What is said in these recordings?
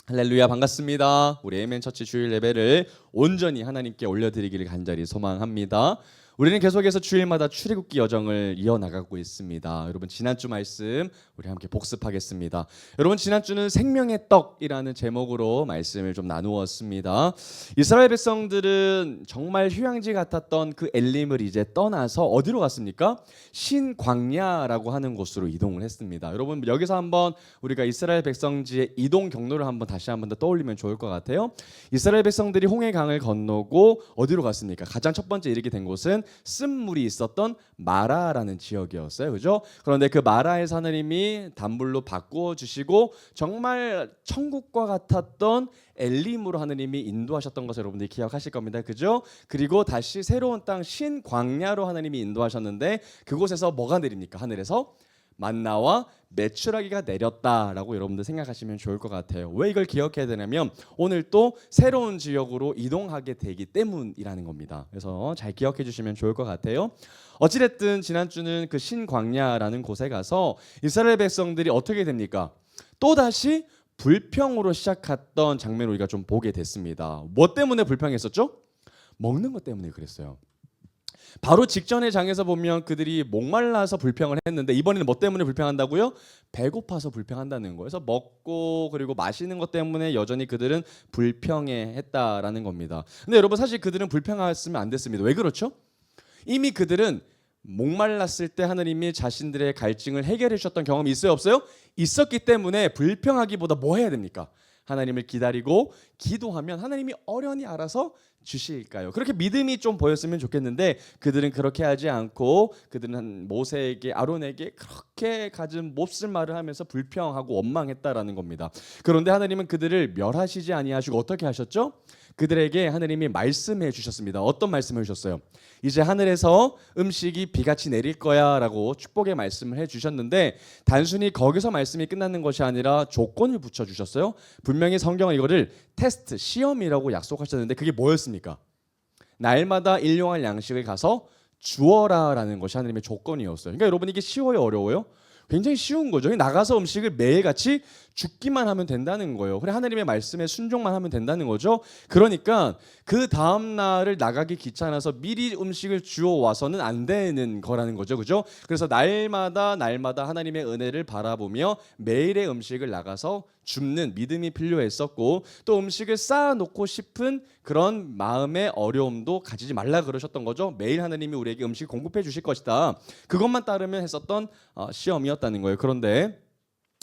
할렐루야, 반갑습니다. 우리 에이멘 처치 주일 예배를 온전히 하나님께 올려드리기를 간절히 소망합니다. 우리는 계속해서 주일마다 출애굽기 여정을 이어나가고 있습니다. 여러분, 지난주 말씀 우리 함께 복습하겠습니다. 여러분, 지난주는 생명의 떡이라는 제목으로 말씀을 좀 나누었습니다. 이스라엘 백성들은 정말 휴양지 같았던 그 엘림을 이제 떠나서 어디로 갔습니까? 신광야라고 하는 곳으로 이동을 했습니다. 여러분, 여기서 한번 우리가 이스라엘 백성지의 이동 경로를 한번 다시 한번 더 떠올리면 좋을 것 같아요. 이스라엘 백성들이 홍해강을 건너고 어디로 갔습니까? 가장 첫 번째 이르게 된 곳은 쓴물이 있었던 마라라는 지역이었어요. 그죠? 그런데 그 마라에서 하나님이 단물로 바꾸어 주시고 정말 천국과 같았던 엘림으로 하나님이 인도하셨던 것을 여러분들이 기억하실 겁니다. 그죠? 그리고 다시 새로운 땅 신광야로 하나님이 인도하셨는데 그곳에서 뭐가 내립니까? 하늘에서 만나와 메추라기가 내렸다라고 여러분들 생각하시면 좋을 것 같아요. 왜 이걸 기억해야 되냐면 오늘 또 새로운 지역으로 이동하게 되기 때문이라는 겁니다. 그래서 잘 기억해 주시면 좋을 것 같아요. 어찌됐든 지난주는 그 신광야라는 곳에 가서 이스라엘 백성들이 어떻게 됩니까? 또다시 불평으로 시작했던 장면을 우리가 좀 보게 됐습니다. 뭐 때문에 불평했었죠? 먹는 것 때문에 그랬어요. 바로 직전의 장에서 보면 그들이 목말라서 불평을 했는데 이번에는 뭐 때문에 불평한다고요? 배고파서 불평한다는 거예요. 그래서 먹고 그리고 마시는 것 때문에 여전히 그들은 불평해 했다라는 겁니다. 근데 여러분, 사실 그들은 불평했으면 안 됐습니다. 왜 그렇죠? 이미 그들은 목말랐을 때 하나님이 자신들의 갈증을 해결해 주셨던 경험이 있어요, 없어요? 있었기 때문에 불평하기보다 뭐 해야 됩니까? 하나님을 기다리고 기도하면 하나님이 어련히 알아서 주실까요? 그렇게 믿음이 좀 보였으면 좋겠는데 그들은 그렇게 하지 않고 그들은 모세에게, 아론에게 그렇게 갖은 몹쓸 말을 하면서 불평하고 원망했다라는 겁니다. 그런데 하나님은 그들을 멸하시지 아니하시고 어떻게 하셨죠? 그들에게 하나님이 말씀해 주셨습니다. 어떤 말씀을 주셨어요? 이제 하늘에서 음식이 비같이 내릴 거야 라고 축복의 말씀을 해주셨는데 단순히 거기서 말씀이 끝나는 것이 아니라 조건을 붙여주셨어요. 분명히 성경은 이거를 테스트, 시험이라고 약속하셨는데 그게 뭐였습니까? 날마다 일용할 양식을 가서 주어라 라는 것이 하나님의 조건이었어요. 그러니까 여러분, 이게 쉬워요, 어려워요? 굉장히 쉬운 거죠. 나가서 음식을 매일같이 죽기만 하면 된다는 거예요. 그래, 하나님의 말씀에 순종만 하면 된다는 거죠. 그러니까 그 다음 날을 나가기 귀찮아서 미리 음식을 주워 와서는 안 되는 거라는 거죠. 그죠? 그래서 날마다 하나님의 은혜를 바라보며 매일의 음식을 나가서 줍는 믿음이 필요했었고 또 음식을 쌓아놓고 싶은 그런 마음의 어려움도 가지지 말라 그러셨던 거죠. 매일 하나님이 우리에게 음식 공급해 주실 것이다. 그것만 따르면 했었던 시험이었다는 거예요. 그런데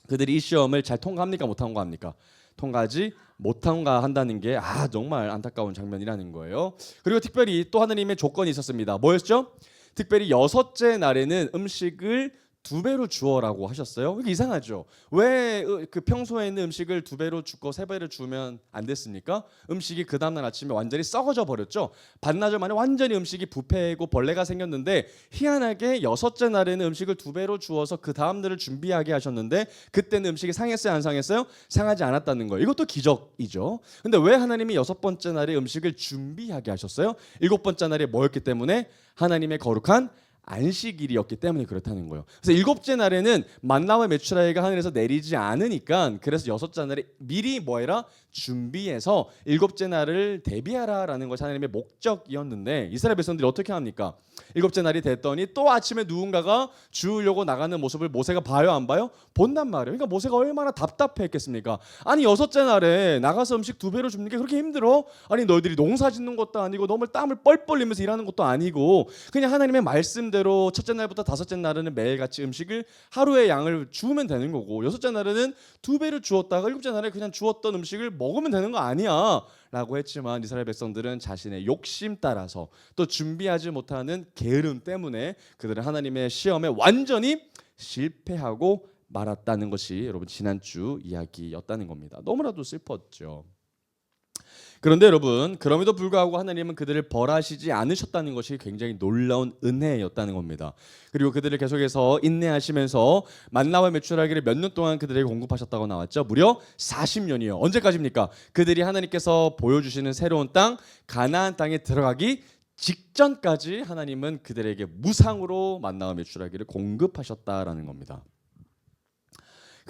그들이 이 시험을 잘 통과합니까? 못 통과합니까? 통과하지 못한다는 게 정말 안타까운 장면이라는 거예요. 그리고 특별히 또 하나님의 조건이 있었습니다. 뭐였죠? 특별히 여섯째 날에는 음식을 2배로 주어라고 하셨어요. 이게 이상하죠. 왜 그 평소에 있는 음식을 2배로 줍고 3배를 주면 안 됐습니까? 음식이 그 다음날 아침에 완전히 썩어져 버렸죠. 반나절 만에 완전히 음식이 부패고 벌레가 생겼는데 희한하게 여섯째 날에는 음식을 2배로 주어서 그 다음날을 준비하게 하셨는데 그때는 음식이 상했어요, 안 상했어요? 상하지 않았다는 거예요. 이것도 기적이죠. 근데 왜 하나님이 6번째 날에 음식을 준비하게 하셨어요? 7번째 날에 뭐였기 때문에? 하나님의 거룩한 안식일이었기 때문에 그렇다는 거예요. 그래서 7째 날에는 만나와 메추라기가 하늘에서 내리지 않으니까 그래서 6째 날에 미리 뭐해라? 준비해서 7째 날을 대비하라라는 것이 하나님의 목적이었는데 이스라엘 백성들이 어떻게 합니까? 7째 날이 됐더니 또 아침에 누군가가 주우려고 나가는 모습을 모세가 봐요, 안 봐요? 본단 말이에요. 그러니까 모세가 얼마나 답답했겠습니까? 아니 6째 날에 나가서 음식 2배로 줍는 게 그렇게 힘들어? 아니 너희들이 농사 짓는 것도 아니고 너무 땀을 뻘뻘 흘리면서 일하는 것도 아니고 그냥 하나님의 말씀대로 첫째 날부터 5째 날에는 매일같이 음식을 하루의 양을 주우면 되는 거고 6째 날에는 2배를 주었다가 7째 날에 그냥 주었던 음식을 먹으면 되는 거 아니야 라고 했지만 이스라엘 백성들은 자신의 욕심 따라서 또 준비하지 못하는 게으름 때문에 그들은 하나님의 시험에 완전히 실패하고 말았다는 것이 여러분 지난주 이야기였다는 겁니다. 너무나도 슬펐죠. 그런데 여러분, 그럼에도 불구하고 하나님은 그들을 벌하시지 않으셨다는 것이 굉장히 놀라운 은혜였다는 겁니다. 그리고 그들을 계속해서 인내하시면서 만나와 메추라기를 몇 년 동안 그들에게 공급하셨다고 나왔죠. 무려 40년이요. 언제까지입니까? 그들이 하나님께서 보여주시는 새로운 땅 가나안 땅에 들어가기 직전까지 하나님은 그들에게 무상으로 만나와 메추라기를 공급하셨다라는 겁니다.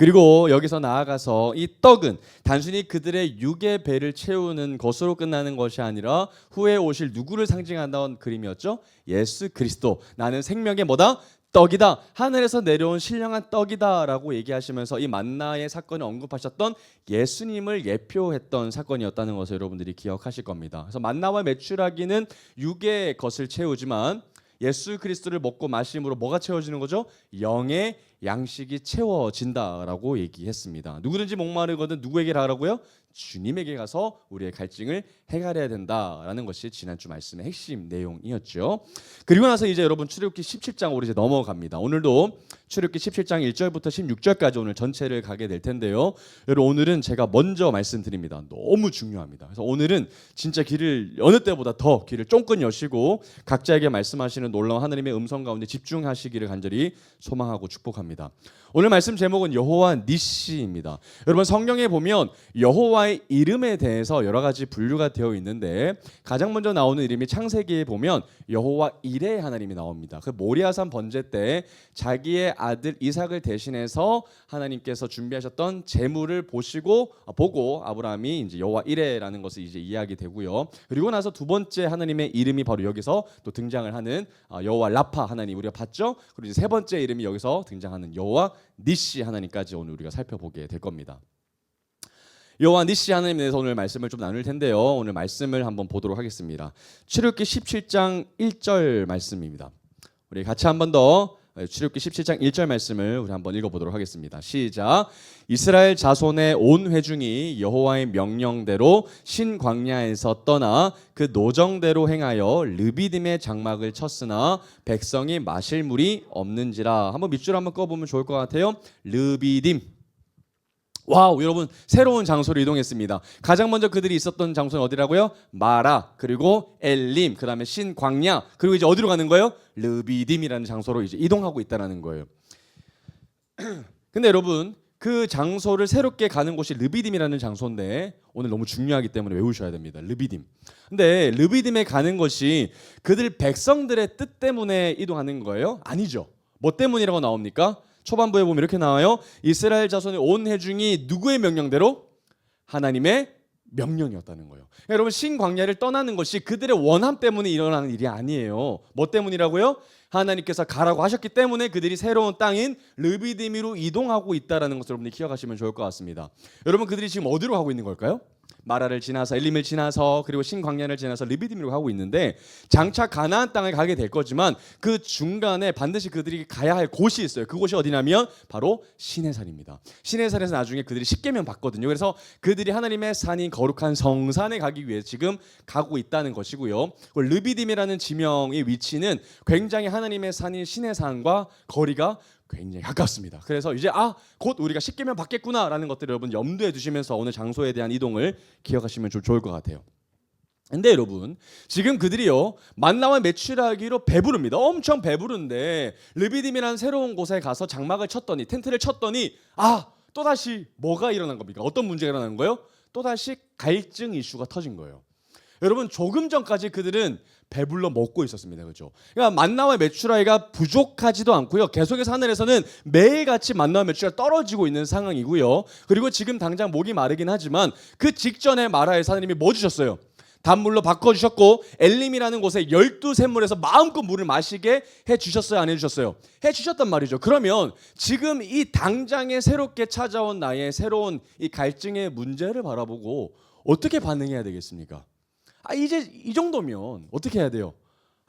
그리고 여기서 나아가서 이 떡은 단순히 그들의 육의 배를 채우는 것으로 끝나는 것이 아니라 후에 오실 누구를 상징한다는 그림이었죠. 예수 그리스도. 나는 생명의 뭐다? 떡이다. 하늘에서 내려온 신령한 떡이다라고 얘기하시면서 이 만나의 사건을 언급하셨던 예수님을 예표했던 사건이었다는 것을 여러분들이 기억하실 겁니다. 그래서 만나와 메추라기는 육의 것을 채우지만 예수 그리스도를 먹고 마심으로 뭐가 채워지는 거죠? 영의 양식이 채워진다라고 얘기했습니다. 누구든지 목마르거든 누구에게 가라고요? 주님에게 가서 우리의 갈증을 해결해야 된다라는 것이 지난주 말씀의 핵심 내용이었죠. 그리고 나서 이제 여러분 출애굽기 17장으로 이제 넘어갑니다. 오늘도 출애굽기 17장 1절부터 16절까지 오늘 전체를 가게 될 텐데요. 여러분 오늘은 제가 먼저 말씀드립니다. 너무 중요합니다. 그래서 오늘은 진짜 귀를 어느 때보다 더 귀를 쫑긋 여시고 각자에게 말씀하시는 놀라운 하나님의 음성 가운데 집중하시기를 간절히 소망하고 축복합니다. 오늘 말씀 제목은 여호와 니시입니다. 여러분 성경에 보면 여호와의 이름에 대해서 여러 가지 분류가 되어 있는데 가장 먼저 나오는 이름이 창세기에 보면 여호와 이레 하나님이 나옵니다. 그 모리아산 번제 때 자기의 아들 이삭을 대신해서 하나님께서 준비하셨던 제물을 보고 아브라함이 이제 여호와 이레라는 것을 이제 이야기되고요. 그리고 나서 두 번째 하나님의 이름이 바로 여기서 또 등장을 하는 여호와 라파 하나님 우리가 봤죠. 그리고 이제 세 번째 이름이 여기서 등장하는 여호와 니시 하나님까지 오늘 우리가 살펴보게 될 겁니다. 여호와 니시 하나님에 대해서 오늘 말씀을 좀 나눌 텐데요. 오늘 말씀을 한번 보도록 하겠습니다. 출애굽기 17장 1절 말씀입니다. 우리 같이 한번 더 출애굽기 17장 1절 말씀을 우리 한번 읽어보도록 하겠습니다. 시작. 이스라엘 자손의 온 회중이 여호와의 명령대로 신광야에서 떠나 그 노정대로 행하여 르비딤의 장막을 쳤으나 백성이 마실 물이 없는지라. 한번 밑줄 한번 꺼보면 좋을 것 같아요. 르비딤. 와우, 여러분 새로운 장소로 이동했습니다. 가장 먼저 그들이 있었던 장소는 어디라고요? 마라, 그리고 엘림, 그 다음에 신광야, 그리고 이제 어디로 가는 거예요? 르비딤이라는 장소로 이제 이동하고 있다는 거예요. 근데 여러분 그 장소를 새롭게 가는 곳이 르비딤이라는 장소인데 오늘 너무 중요하기 때문에 외우셔야 됩니다. 르비딤. 근데 르비딤에 가는 것이 그들 백성들의 뜻 때문에 이동하는 거예요? 아니죠. 뭐 때문이라고 나옵니까? 초반부에 보면 이렇게 나와요. 이스라엘 자손의 온 회중이 누구의 명령대로? 하나님의 명령이었다는 거예요. 그러니까 여러분 신광야를 떠나는 것이 그들의 원함 때문에 일어나는 일이 아니에요. 뭐 때문이라고요? 하나님께서 가라고 하셨기 때문에 그들이 새로운 땅인 르비딤으로 이동하고 있다는 것을 여러분들이 기억하시면 좋을 것 같습니다. 여러분 그들이 지금 어디로 가고 있는 걸까요? 마라를 지나서 엘림을 지나서 그리고 신광야를 지나서 르비딤으로 가고 있는데 장차 가나안 땅을 가게 될 거지만 그 중간에 반드시 그들이 가야 할 곳이 있어요. 그곳이 어디냐면 바로 시내산입니다. 시내산에서 나중에 그들이 십계명 받거든요. 그래서 그들이 하나님의 산인 거룩한 성산에 가기 위해 지금 가고 있다는 것이고요. 르비딤이라는 지명의 위치는 굉장히 하나님의 산인 시내산과 거리가 굉장히 가깝습니다. 그래서 이제 곧 우리가 십계명 받겠구나라는 것들을 여러분 염두에 두시면서 오늘 장소에 대한 이동을 기억하시면 좀 좋을 것 같아요. 근데 여러분 지금 그들이요 만나와 메추라기로 배부릅니다. 엄청 배부른데 르비딤이라는 새로운 곳에 가서 장막을 쳤더니 텐트를 쳤더니 또다시 뭐가 일어난 겁니까? 어떤 문제가 일어난 거예요? 또다시 갈증 이슈가 터진 거예요. 여러분 조금 전까지 그들은 배불러 먹고 있었습니다. 그렇죠? 그러니까 만나와 메추라기가 부족하지도 않고요. 계속해서 하늘에서는 매일같이 만나와 메추라기가 떨어지고 있는 상황이고요. 그리고 지금 당장 목이 마르긴 하지만 그 직전에 마라에서 하나님이 뭐 주셨어요? 단물로 바꿔주셨고 엘림이라는 곳에 12샘물에서 마음껏 물을 마시게 해주셨어요? 안 해주셨어요? 해주셨단 말이죠. 그러면 지금 이 당장에 새롭게 찾아온 나의 새로운 이 갈증의 문제를 바라보고 어떻게 반응해야 되겠습니까? 이제 이 정도면 어떻게 해야 돼요?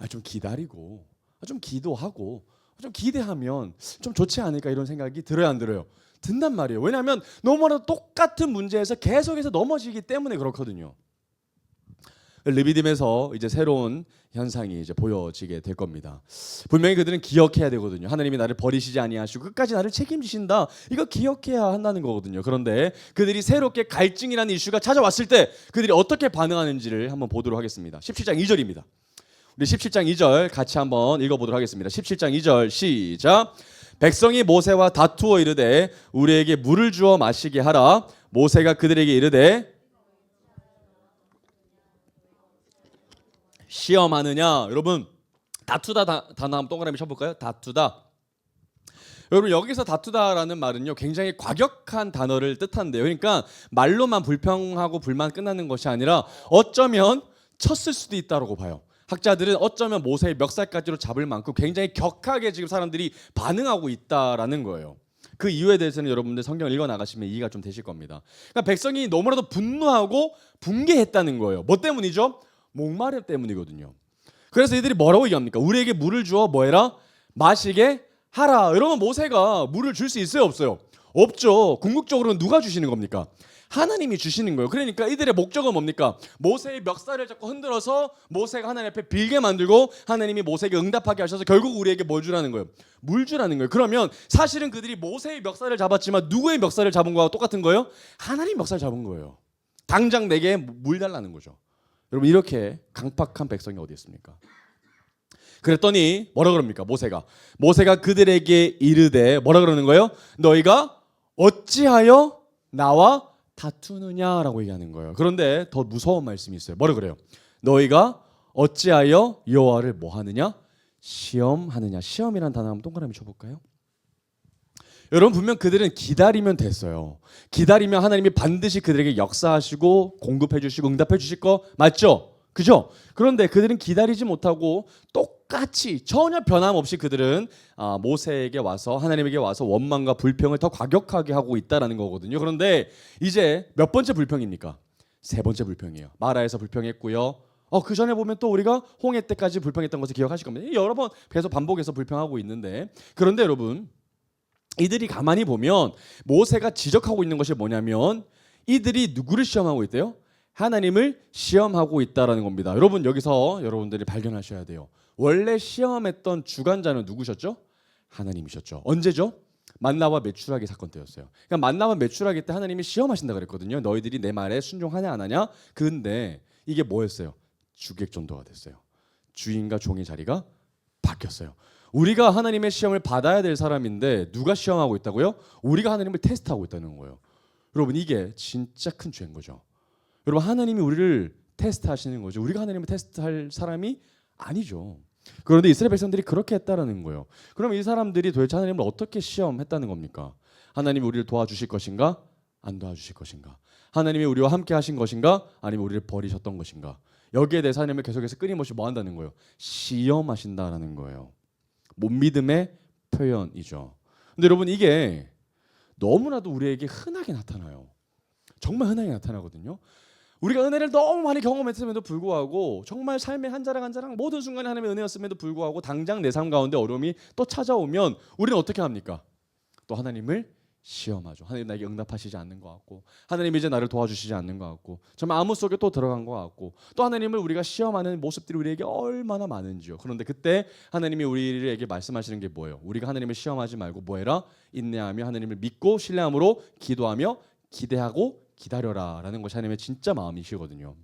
좀 기다리고 좀 기도하고 좀 기대하면 좀 좋지 않을까 이런 생각이 들어요, 안 들어요? 든단 말이에요. 왜냐하면 너무나도 똑같은 문제에서 계속해서 넘어지기 때문에 그렇거든요. 르비딤에서 이제 새로운 현상이 이제 보여지게 될 겁니다. 분명히 그들은 기억해야 되거든요. 하나님이 나를 버리시지 아니하시고 끝까지 나를 책임지신다. 이거 기억해야 한다는 거거든요. 그런데 그들이 새롭게 갈증이라는 이슈가 찾아왔을 때 그들이 어떻게 반응하는지를 한번 보도록 하겠습니다. 17장 2절입니다. 우리 17장 2절 같이 한번 읽어보도록 하겠습니다. 17장 2절 시작. 백성이 모세와 다투어 이르되 우리에게 물을 주어 마시게 하라. 모세가 그들에게 이르되 시험하느냐. 여러분 다투다 단어 한번 동그라미 쳐볼까요? 다투다. 여러분 여기서 다투다라는 말은요 굉장히 과격한 단어를 뜻한대요. 그러니까 말로만 불평하고 불만 끝나는 것이 아니라 어쩌면 쳤을 수도 있다라고 봐요. 학자들은 어쩌면 모세의 멱살까지로 잡을 만큼 굉장히 격하게 지금 사람들이 반응하고 있다라는 거예요. 그 이유에 대해서는 여러분들 성경을 읽어 나가시면 이해가 좀 되실 겁니다. 그러니까 백성이 너무나도 분노하고 붕괴했다는 거예요. 뭐 때문이죠? 목마름 때문이거든요. 그래서 이들이 뭐라고 얘기합니까? 우리에게 물을 주어 뭐해라? 마시게 하라. 여러분 모세가 물을 줄 수 있어요? 없어요? 없죠. 궁극적으로는 누가 주시는 겁니까? 하나님이 주시는 거예요. 그러니까 이들의 목적은 뭡니까? 모세의 멱살을 잡고 흔들어서 모세가 하나님 앞에 빌게 만들고 하나님이 모세에게 응답하게 하셔서 결국 우리에게 뭘 주라는 거예요? 물 주라는 거예요. 그러면 사실은 그들이 모세의 멱살을 잡았지만 누구의 멱살을 잡은 거와 똑같은 거예요? 하나님 멱살 잡은 거예요. 당장 내게 물 달라는 거죠. 여러분 이렇게 강팍한 백성이 어디 있습니까? 그랬더니 뭐라 그럽니까? 모세가 그들에게 이르되 뭐라 그러는 거예요? 너희가 어찌하여 나와 다투느냐라고 얘기하는 거예요. 그런데 더 무서운 말씀이 있어요. 뭐라 그래요? 너희가 어찌하여 여호와를 뭐 하느냐? 시험하느냐. 시험이라는 단어 한번 동그라미 쳐볼까요? 여러분 분명 그들은 기다리면 됐어요. 기다리면 하나님이 반드시 그들에게 역사하시고 공급해 주시고 응답해 주실 거 맞죠? 그죠? 그런데 그들은 기다리지 못하고 똑같이 전혀 변함없이 그들은 모세에게 와서 하나님에게 와서 원망과 불평을 더 과격하게 하고 있다라는 거거든요. 그런데 이제 몇 번째 불평입니까? 세 번째 불평이에요. 마라에서 불평했고요. 그 전에 보면 또 우리가 홍해 때까지 불평했던 것을 기억하실 겁니다. 여러 번 계속 반복해서 불평하고 있는데 그런데 여러분 이들이 가만히 보면 모세가 지적하고 있는 것이 뭐냐면 이들이 누구를 시험하고 있대요? 하나님을 시험하고 있다라는 겁니다. 여러분 여기서 여러분들이 발견하셔야 돼요. 원래 시험했던 주관자는 누구셨죠? 하나님이셨죠. 언제죠? 만나와 메추라기 사건 때였어요. 그러니까 만나와 메추라기 때 하나님이 시험하신다 그랬거든요. 너희들이 내 말에 순종하냐 안 하냐? 근데 이게 뭐였어요? 주객전도가 됐어요. 주인과 종의 자리가 바뀌었어요. 우리가 하나님의 시험을 받아야 될 사람인데 누가 시험하고 있다고요? 우리가 하나님을 테스트하고 있다는 거예요. 여러분 이게 진짜 큰 죄인 거죠. 여러분 하나님이 우리를 테스트하시는 거죠. 우리가 하나님을 테스트할 사람이 아니죠. 그런데 이스라엘 백성들이 그렇게 했다라는 거예요. 그럼 이 사람들이 도대체 하나님을 어떻게 시험했다는 겁니까? 하나님이 우리를 도와주실 것인가? 안 도와주실 것인가? 하나님이 우리와 함께 하신 것인가? 아니면 우리를 버리셨던 것인가? 여기에 대해서 하나님을 계속해서 끊임없이 뭐 한다는 거예요? 시험하신다라는 거예요. 못 믿음의 표현이죠. 근데 여러분 이게 너무나도 우리에게 흔하게 나타나요. 정말 흔하게 나타나거든요. 우리가 은혜를 너무 많이 경험했음에도 불구하고 정말 삶의 한 자락 한 자락 모든 순간에 하나님의 은혜였음에도 불구하고 당장 내 삶 가운데 어려움이 또 찾아오면 우리는 어떻게 합니까? 또 하나님을 시험하죠. 하나님 나에게 응답하시지 않는 것 같고 하나님 이제 나를 도와주시지 않는 것 같고 정말 암흑 속에 또 들어간 것 같고 또 하나님을 우리가 시험하는 모습들이 우리에게 얼마나 많은지요. 그런데 그때 하나님이 우리에게 말씀하시는 게 뭐예요? 우리가 하나님을 시험하지 말고 뭐해라? 인내하며 하나님을 믿고 신뢰함으로 기도하며 기대하고 기다려라 라는 것이 하나님의 진짜 마음이시거든요.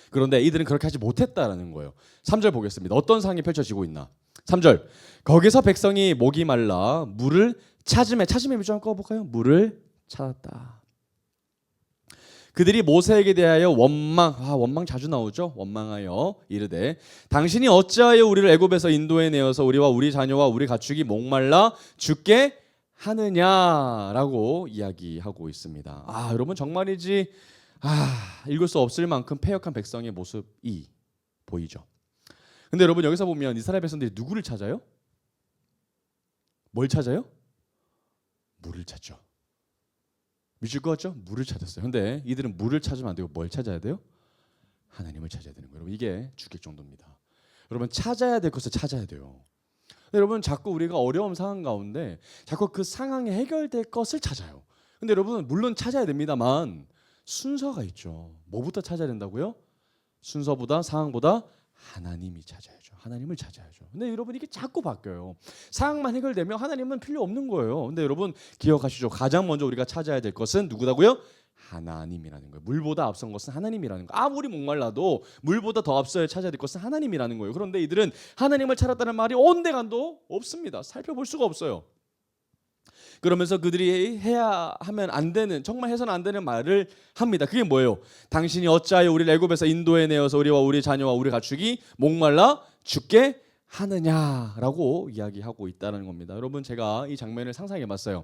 그런데 이들은 그렇게 하지 못했다라는 거예요. 3절 보겠습니다. 어떤 상황이 펼쳐지고 있나? 3절 거기서 백성이 목이 말라 물을 찾음에 밑줄 한번 꺼볼까요? 물을 찾았다. 그들이 모세에게 대하여 원망 자주 나오죠. 원망하여 이르되 당신이 어찌하여 우리를 애굽에서 인도해 내어서 우리와 우리 자녀와 우리 가축이 목말라 죽게 하느냐라고 이야기하고 있습니다. 여러분 정말이지 읽을 수 없을 만큼 패역한 백성의 모습이 보이죠. 근데 여러분 여기서 보면 이스라엘 백성들이 누구를 찾아요? 뭘 찾아요? 물을 찾죠. 믿을 것 같죠? 물을 찾았어요. 근데 이들은 물을 찾으면 안 되고 뭘 찾아야 돼요? 하나님을 찾아야 되는 거예요. 여러분 이게 주객 정도입니다. 여러분 찾아야 될 것을 찾아야 돼요. 여러분 자꾸 우리가 어려운 상황 가운데 자꾸 그 상황이 해결될 것을 찾아요. 근데 여러분 물론 찾아야 됩니다만 순서가 있죠. 뭐부터 찾아야 된다고요? 순서보다 상황보다 하나님이 찾아야죠. 하나님을 찾아야죠. 근데 여러분 이게 자꾸 바뀌어요. 상황만 해결되면 하나님은 필요 없는 거예요. 근데 여러분 기억하시죠? 가장 먼저 우리가 찾아야 될 것은 누구다고요? 하나님이라는 거예요. 물보다 앞선 것은 하나님이라는 거예요. 아무리 목말라도 물보다 더 앞서야 찾아야 될 것은 하나님이라는 거예요. 그런데 이들은 하나님을 찾았다는 말이 온데간도 없습니다. 살펴볼 수가 없어요. 그러면서 그들이 해야 하면 안 되는 정말 해서는 안 되는 말을 합니다. 그게 뭐예요? 당신이 어찌하여 우리를 애굽에서 인도해 내어서 우리와 우리 자녀와 우리 가축이 목말라 죽게 하느냐라고 이야기하고 있다는 겁니다. 여러분 제가 이 장면을 상상해봤어요.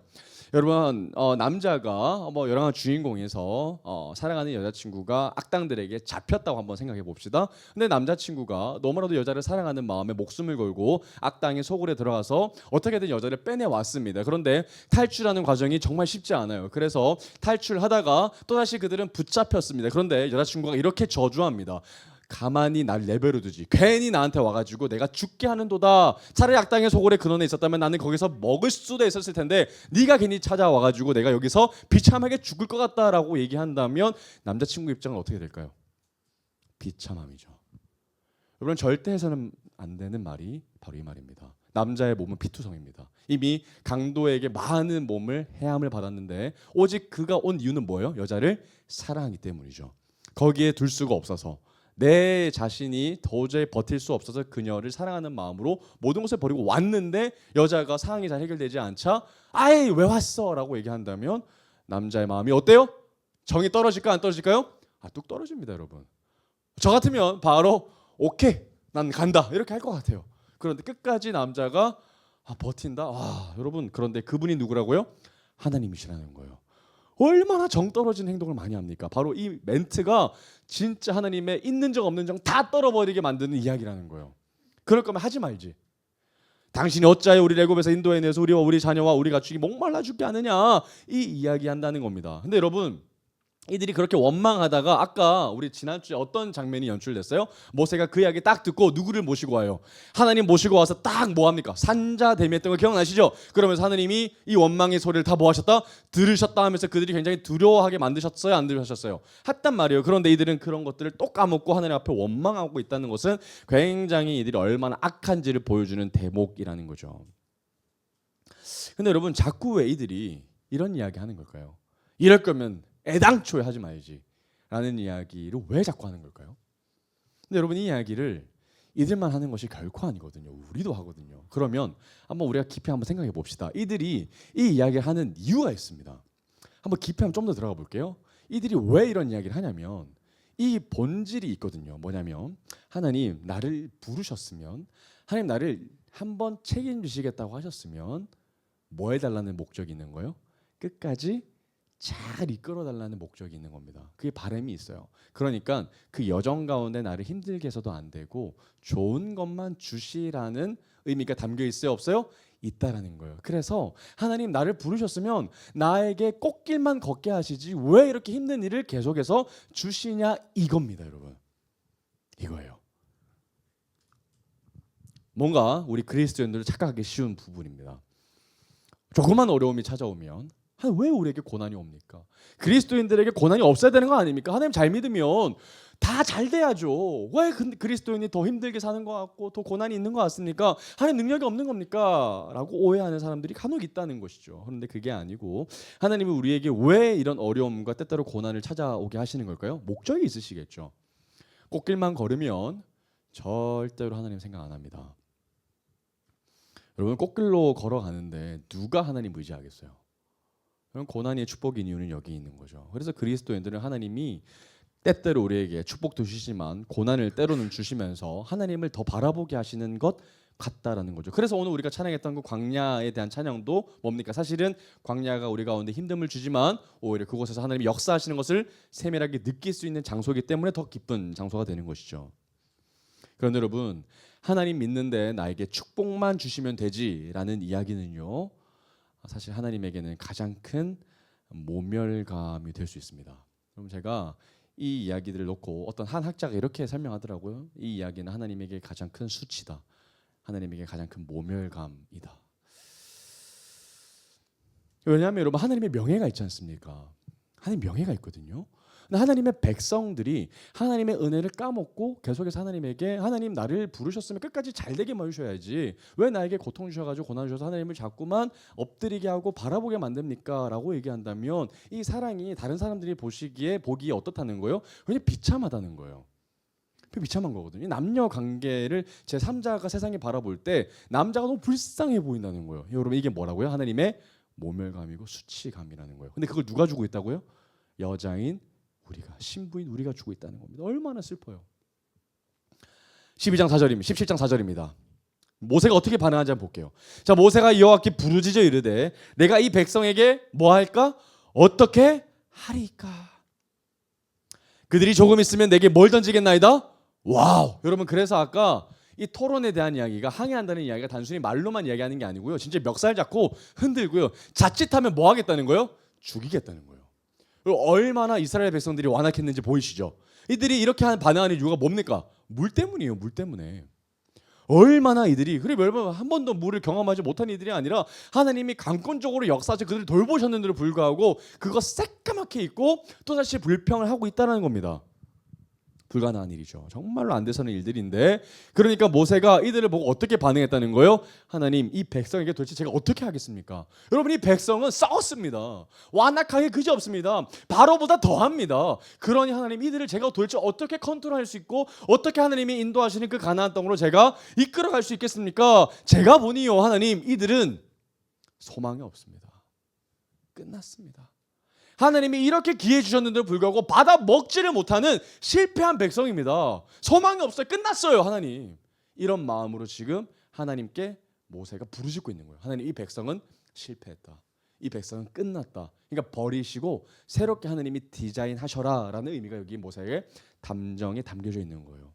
여러분 남자가 뭐 여러 주인공에서 사랑하는 여자친구가 악당들에게 잡혔다고 한번 생각해 봅시다. 근데 남자친구가 너무나도 여자를 사랑하는 마음에 목숨을 걸고 악당의 소굴에 들어가서 어떻게든 여자를 빼내왔습니다. 그런데 탈출하는 과정이 정말 쉽지 않아요. 그래서 탈출하다가 또다시 그들은 붙잡혔습니다. 그런데 여자친구가 이렇게 저주합니다. 가만히 날 내버려 두지. 괜히 나한테 와가지고 내가 죽게 하는도다. 차라리 악당의 소굴에 근원에 있었다면 나는 거기서 먹을 수도 있었을 텐데 네가 괜히 찾아와가지고 내가 여기서 비참하게 죽을 것 같다라고 얘기한다면 남자친구 입장은 어떻게 될까요? 비참함이죠. 여러분 절대 해서는 안 되는 말이 바로 이 말입니다. 남자의 몸은 피투성입니다. 이미 강도에게 많은 몸을 해함을 받았는데 오직 그가 온 이유는 뭐예요? 여자를 사랑하기 때문이죠. 거기에 둘 수가 없어서 내 자신이 도저히 버틸 수 없어서 그녀를 사랑하는 마음으로 모든 것을 버리고 왔는데 여자가 상황이 잘 해결되지 않자 아이 왜 왔어? 라고 얘기한다면 남자의 마음이 어때요? 정이 떨어질까 안 떨어질까요? 뚝 떨어집니다 여러분. 저 같으면 바로 오케이 난 간다 이렇게 할 것 같아요. 그런데 끝까지 남자가 버틴다. 여러분 그런데 그분이 누구라고요? 하나님이시라는 거예요. 얼마나 정 떨어진 행동을 많이 합니까? 바로 이 멘트가 진짜 하나님의 있는 정 없는 정 다 떨어버리게 만드는 이야기라는 거예요. 그럴 거면 하지 말지. 당신이 어찌하여 우리 애굽에서 인도해내서 우리와 우리 자녀와 우리 가축이 목말라 죽게 하느냐 이 이야기 한다는 겁니다. 근데 여러분 이들이 그렇게 원망하다가 아까 우리 지난주에 어떤 장면이 연출됐어요? 모세가 그 이야기 딱 듣고 누구를 모시고 와요? 하나님 모시고 와서 딱 뭐합니까? 산자 대미했던 거 기억나시죠? 그러면서 하나님이 이 원망의 소리를 다 뭐하셨다? 들으셨다 하면서 그들이 굉장히 두려워하게 만드셨어요? 안 들으셨어요? 했단 말이에요. 그런데 이들은 그런 것들을 또 까먹고 하나님 앞에 원망하고 있다는 것은 굉장히 이들이 얼마나 악한지를 보여주는 대목이라는 거죠. 근데 여러분 자꾸 왜 이들이 이런 이야기 하는 걸까요? 이럴 거면 애당초에 하지 말지 라는 이야기를 왜 자꾸 하는 걸까요? 근데 여러분 이 이야기를 이들만 하는 것이 결코 아니거든요. 우리도 하거든요. 그러면 한번 우리가 깊이 한번 생각해 봅시다. 이들이 이 이야기를 하는 이유가 있습니다. 한번 깊이 한번 좀 더 들어가 볼게요. 이들이 왜 이런 이야기를 하냐면 이 본질이 있거든요. 뭐냐면 하나님 나를 부르셨으면 하나님 나를 한번 책임지시겠다고 하셨으면 뭐 해달라는 목적이 있는 거예요? 끝까지 잘 이끌어달라는 목적이 있는 겁니다. 그게 바람이 있어요. 그러니까 그 여정 가운데 나를 힘들게 해서도 안 되고 좋은 것만 주시라는 의미가 담겨 있어요? 없어요? 있다라는 거예요. 그래서 하나님 나를 부르셨으면 나에게 꽃길만 걷게 하시지 왜 이렇게 힘든 일을 계속해서 주시냐 이겁니다 여러분. 이거예요. 뭔가 우리 그리스도인들을 착각하기 쉬운 부분입니다. 조그만 어려움이 찾아오면 왜 우리에게 고난이 옵니까? 그리스도인들에게 고난이 없어야 되는 거 아닙니까? 하나님 잘 믿으면 다 잘 돼야죠. 왜 그리스도인이 더 힘들게 사는 것 같고 더 고난이 있는 것 같습니까? 하나님 능력이 없는 겁니까? 라고 오해하는 사람들이 간혹 있다는 것이죠. 그런데 그게 아니고 하나님이 우리에게 왜 이런 어려움과 때때로 고난을 찾아오게 하시는 걸까요? 목적이 있으시겠죠. 꽃길만 걸으면 절대로 하나님 생각 안 합니다. 여러분 꽃길로 걸어가는데 누가 하나님 의지하겠어요? 그럼 고난의 축복인 이유는 여기 있는 거죠. 그래서 그리스도인들은 하나님이 때때로 우리에게 축복도 주시지만 고난을 때로는 주시면서 하나님을 더 바라보게 하시는 것 같다라는 거죠. 그래서 오늘 우리가 찬양했던 그 광야에 대한 찬양도 뭡니까? 사실은 광야가 우리 가운데 힘듦을 주지만 오히려 그곳에서 하나님이 역사하시는 것을 세밀하게 느낄 수 있는 장소이기 때문에 더 기쁜 장소가 되는 것이죠. 그런데 여러분 하나님 믿는데 나에게 축복만 주시면 되지라는 이야기는요. 사실 하나님에게는 가장 큰 모멸감이 될 수 있습니다. 그럼 제가 이 이야기들을 놓고 어떤 한 학자가 이렇게 설명하더라고요. 이 이야기는 하나님에게 가장 큰 수치다. 하나님에게 가장 큰 모멸감이다. 왜냐하면 여러분 하나님의 명예가 있지 않습니까? 하나님 명예가 있거든요. 근데 하나님의 백성들이 하나님의 은혜를 까먹고 계속해서 하나님에게 하나님 나를 부르셨으면 끝까지 잘되게만 해주셔야지 왜 나에게 고통 주셔가지고 고난 주셔서 하나님을 자꾸만 엎드리게 하고 바라보게 만듭니까? 라고 얘기한다면 이 사랑이 다른 사람들이 보기에 어떻다는 거예요? 굉장히 비참하다는 거예요. 비참한 거거든요. 남녀 관계를 제3자가 세상에 바라볼 때 남자가 너무 불쌍해 보인다는 거예요. 여러분 이게 뭐라고요? 하나님의 모멸감이고 수치감이라는 거예요. 근데 그걸 누가 주고 있다고요? 여자인 우리가, 신부인 우리가 주고 있다는 겁니다. 얼마나 슬퍼요. 17장 4절입니다. 모세가 어떻게 반응하는지 한번 볼게요. 자, 모세가 여호와께 부르짖어 이르되 내가 이 백성에게 뭐 할까? 어떻게 하리까? 그들이 조금 있으면 내게 뭘 던지겠나이다? 와우. 여러분, 그래서 아까 이 토론에 대한 이야기가, 항해한다는 이야기가 단순히 말로만 이야기하는 게 아니고요, 진짜 멱살 잡고 흔들고요, 자칫하면 뭐 하겠다는 거예요? 죽이겠다는 거예요. 그리고 얼마나 이스라엘 백성들이 완악했는지 보이시죠? 이들이 이렇게 반응하는 이유가 뭡니까? 물 때문이에요. 물 때문에. 얼마나 이들이, 그리고 여러분, 한 번도 물을 경험하지 못한 이들이 아니라 하나님이 강권적으로 역사하셔 그들을 돌보셨는데도 불구하고 그거 새까맣게 있고 또다시 불평을 하고 있다는 겁니다. 불가능한 일이죠. 정말로 안 돼서는 일들인데, 그러니까 모세가 이들을 보고 어떻게 반응했다는 거예요? 하나님, 이 백성에게 도대체 제가 어떻게 하겠습니까? 여러분, 이 백성은 싸웠습니다. 완악하게 그지없습니다. 바로보다 더합니다. 그러니 하나님, 이들을 제가 도대체 어떻게 컨트롤할 수 있고 어떻게 하나님이 인도하시는 그 가나안 땅으로 제가 이끌어갈 수 있겠습니까? 제가 보니요, 하나님, 이들은 소망이 없습니다. 끝났습니다. 하나님이 이렇게 기회 주셨는데도 불구하고 받아 먹지를 못하는 실패한 백성입니다. 소망이 없어요. 끝났어요, 하나님. 이런 마음으로 지금 하나님께 모세가 부르짖고 있는 거예요. 하나님, 이 백성은 실패했다. 이 백성은 끝났다. 그러니까 버리시고 새롭게 하나님이 디자인하셔라라는 의미가 여기 모세의 담정에 담겨져 있는 거예요.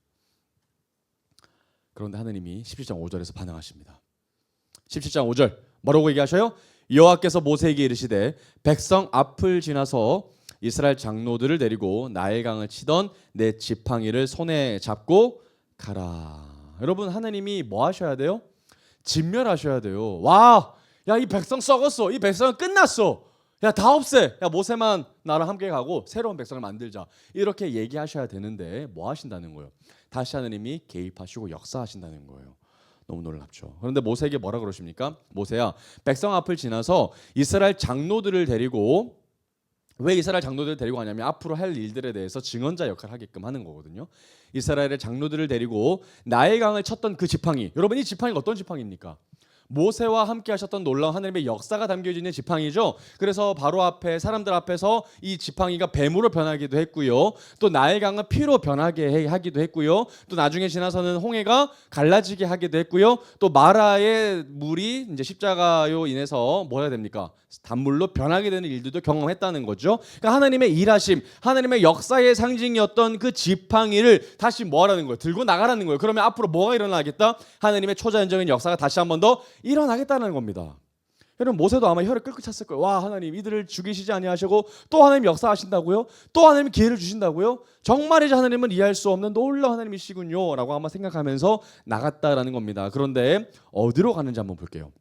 그런데 하나님이 17장 5절에서 반응하십니다. 17장 5절 뭐라고 얘기하셔요? 여호와께서 모세에게 이르시되 백성 앞을 지나서 이스라엘 장로들을 데리고 나일강을 치던 내 지팡이를 손에 잡고 가라. 여러분, 하나님이 뭐 하셔야 돼요? 진멸하셔야 돼요. 와, 야, 이 백성 썩었어. 이 백성은 끝났어. 야, 다 없애. 야, 모세만 나랑 함께 가고 새로운 백성을 만들자. 이렇게 얘기하셔야 되는데 뭐 하신다는 거예요? 다시 하나님이 개입하시고 역사하신다는 거예요. 너무 놀랍죠. 그런데 모세에게 뭐라 그러십니까? 모세야, 백성 앞을 지나서 이스라엘 장로들을 데리고, 왜 이스라엘 장로들을 데리고 가냐면 앞으로 할 일들에 대해서 증언자 역할을 하게끔 하는 거거든요. 이스라엘의 장로들을 데리고 나일강을 쳤던 그 지팡이, 여러분, 이 지팡이가 어떤 지팡이입니까? 모세와 함께 하셨던 놀라운 하나님의 역사가 담겨져 있는 지팡이죠. 그래서 바로 앞에 사람들 앞에서 이 지팡이가 뱀으로 변하기도 했고요, 또 나일강은 피로 변하게 하기도 했고요, 또 나중에 지나서는 홍해가 갈라지게 하기도 했고요, 또 마라의 물이 이제 십자가로 인해서 뭐 해야 됩니까? 단물로 변하게 되는 일들도 경험했다는 거죠. 그러니까 하나님의 일하심, 하나님의 역사의 상징이었던 그 지팡이를 다시 뭐 하라는 거예요? 들고 나가라는 거예요. 그러면 앞으로 뭐가 일어나겠다? 하나님의 초자연적인 역사가 다시 한 번 더 일어나겠다는 겁니다. 여러분, 모세도 아마 혀를 끌끌 찼을 거예요. 와, 하나님, 이들을 죽이시지 아니하시고 또 하나님 역사하신다고요? 또 하나님 기회를 주신다고요? 정말이지 하나님은 이해할 수 없는 놀라운 하나님이시군요 라고 아마 생각하면서 나갔다라는 겁니다. 그런데 어디로 가는지 한번 볼게요.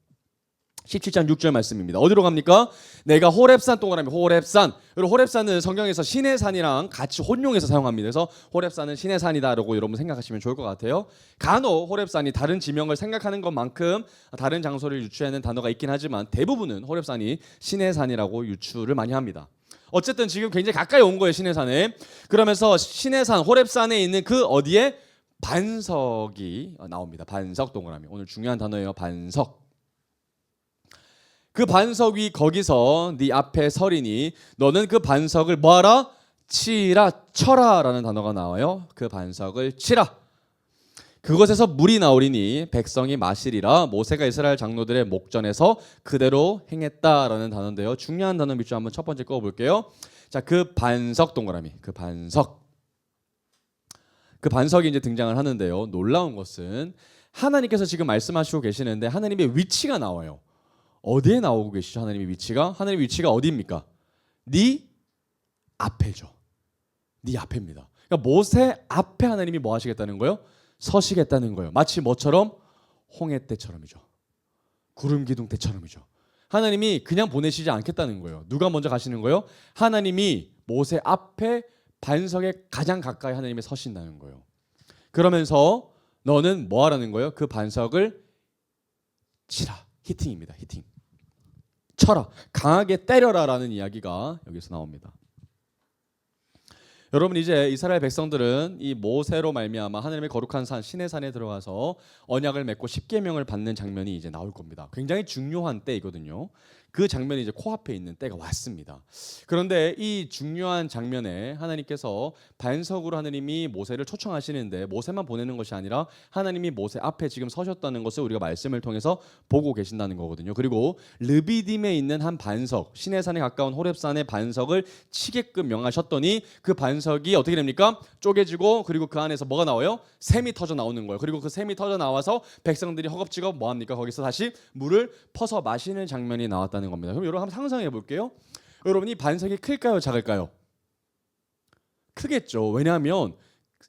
17장 6절 말씀입니다. 어디로 갑니까? 내가 호렙산 동그라미, 호렙산. 그리고 호렙산은 성경에서 신의 산이랑 같이 혼용해서 사용합니다. 그래서 호렙산은 신의 산이다라고 여러분 생각하시면 좋을 것 같아요. 간혹 호렙산이 다른 지명을 생각하는 것만큼 다른 장소를 유추하는 단어가 있긴 하지만 대부분은 호렙산이 신의 산이라고 유추를 많이 합니다. 어쨌든 지금 굉장히 가까이 온 거예요, 신의 산에. 그러면서 신의 산, 호렙산에 있는 그 어디에 반석이 나옵니다. 반석 동그라미. 오늘 중요한 단어예요, 반석. 그 반석 위 거기서 네 앞에 서리니 너는 그 반석을 뭐하라? 치라, 쳐라 라는 단어가 나와요. 그 반석을 치라. 그곳에서 물이 나오리니 백성이 마시리라. 모세가 이스라엘 장로들의 목전에서 그대로 행했다라는 단어인데요. 중요한 단어 밑줄 한번 첫 번째 꺼볼게요. 자, 그 반석 동그라미, 그 반석이 이제 등장을 하는데요. 놀라운 것은 하나님께서 지금 말씀하시고 계시는데 하나님의 위치가 나와요. 어디에 나오고 계시죠? 하나님의 위치가? 하나님의 위치가 어디입니까? 네 앞에죠. 네 앞입니다. 그러니까 모세 앞에 하나님이 뭐 하시겠다는 거예요? 서시겠다는 거예요. 마치 뭐처럼? 홍해 때처럼이죠. 구름 기둥 때처럼이죠. 하나님이 그냥 보내시지 않겠다는 거예요. 누가 먼저 가시는 거예요? 하나님이 모세 앞에 반석에 가장 가까이 하나님이 서신다는 거예요. 그러면서 너는 뭐 하라는 거예요? 그 반석을 치라. 히팅입니다. 히팅. 쳐라. 강하게 때려라라는 이야기가 여기서 나옵니다. 여러분, 이제 이스라엘 백성들은 이 모세로 말미암아 하나님의 거룩한 산 시내 산에 들어가서 언약을 맺고 십계명을 받는 장면이 이제 나올 겁니다. 굉장히 중요한 때이거든요. 그 장면이 이제 코앞에 있는 때가 왔습니다. 그런데 이 중요한 장면에 하나님께서 반석으로 하나님이 모세를 초청하시는데 모세만 보내는 것이 아니라 하나님이 모세 앞에 지금 서셨다는 것을 우리가 말씀을 통해서 보고 계신다는 거거든요. 그리고 르비딤에 있는 한 반석, 시내산에 가까운 호렙산의 반석을 치게끔 명하셨더니 그 반석이 어떻게 됩니까? 쪼개지고 그리고 그 안에서 뭐가 나와요? 샘이 터져 나오는 거예요. 그리고 그 샘이 터져 나와서 백성들이 허겁지겁 뭐 합니까? 거기서 다시 물을 퍼서 마시는 장면이 나왔다는 겁니다. 그럼 여러분 한번 상상해 볼게요. 여러분 이 반석이 클까요? 작을까요? 크겠죠. 왜냐하면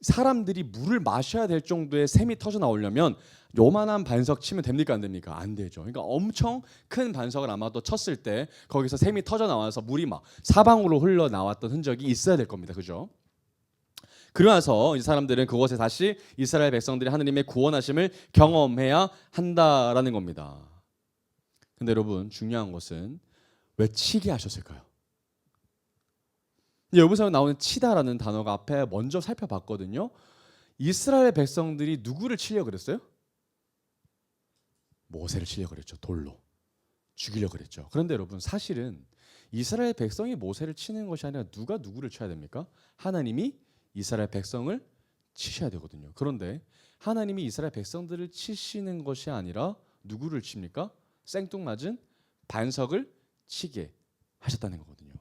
사람들이 물을 마셔야 될 정도의 샘이 터져 나오려면 요만한 반석 치면 됩니까? 안 됩니까? 안 되죠. 그러니까 엄청 큰 반석을 아마도 쳤을 때 거기서 샘이 터져 나와서 물이 막 사방으로 흘러 나왔던 흔적이 있어야 될 겁니다. 그죠? 그러나서 이 사람들은 그곳에 다시 이스라엘 백성들이 하느님의 구원하심을 경험해야 한다라는 겁니다. 근데 여러분 중요한 것은 왜 치게 하셨을까요? 여기서 나오는 치다라는 단어가 앞에 먼저 살펴봤거든요. 이스라엘 백성들이 누구를 치려고 그랬어요? 모세를 치려고 그랬죠. 돌로 죽이려고 그랬죠. 그런데 여러분 사실은 이스라엘 백성이 모세를 치는 것이 아니라 누가 누구를 쳐야 됩니까? 하나님이 이스라엘 백성을 치셔야 되거든요. 그런데 하나님이 이스라엘 백성들을 치시는 것이 아니라 누구를 칩니까? 생뚱맞은 반석을 치게 하셨다는 거거든요.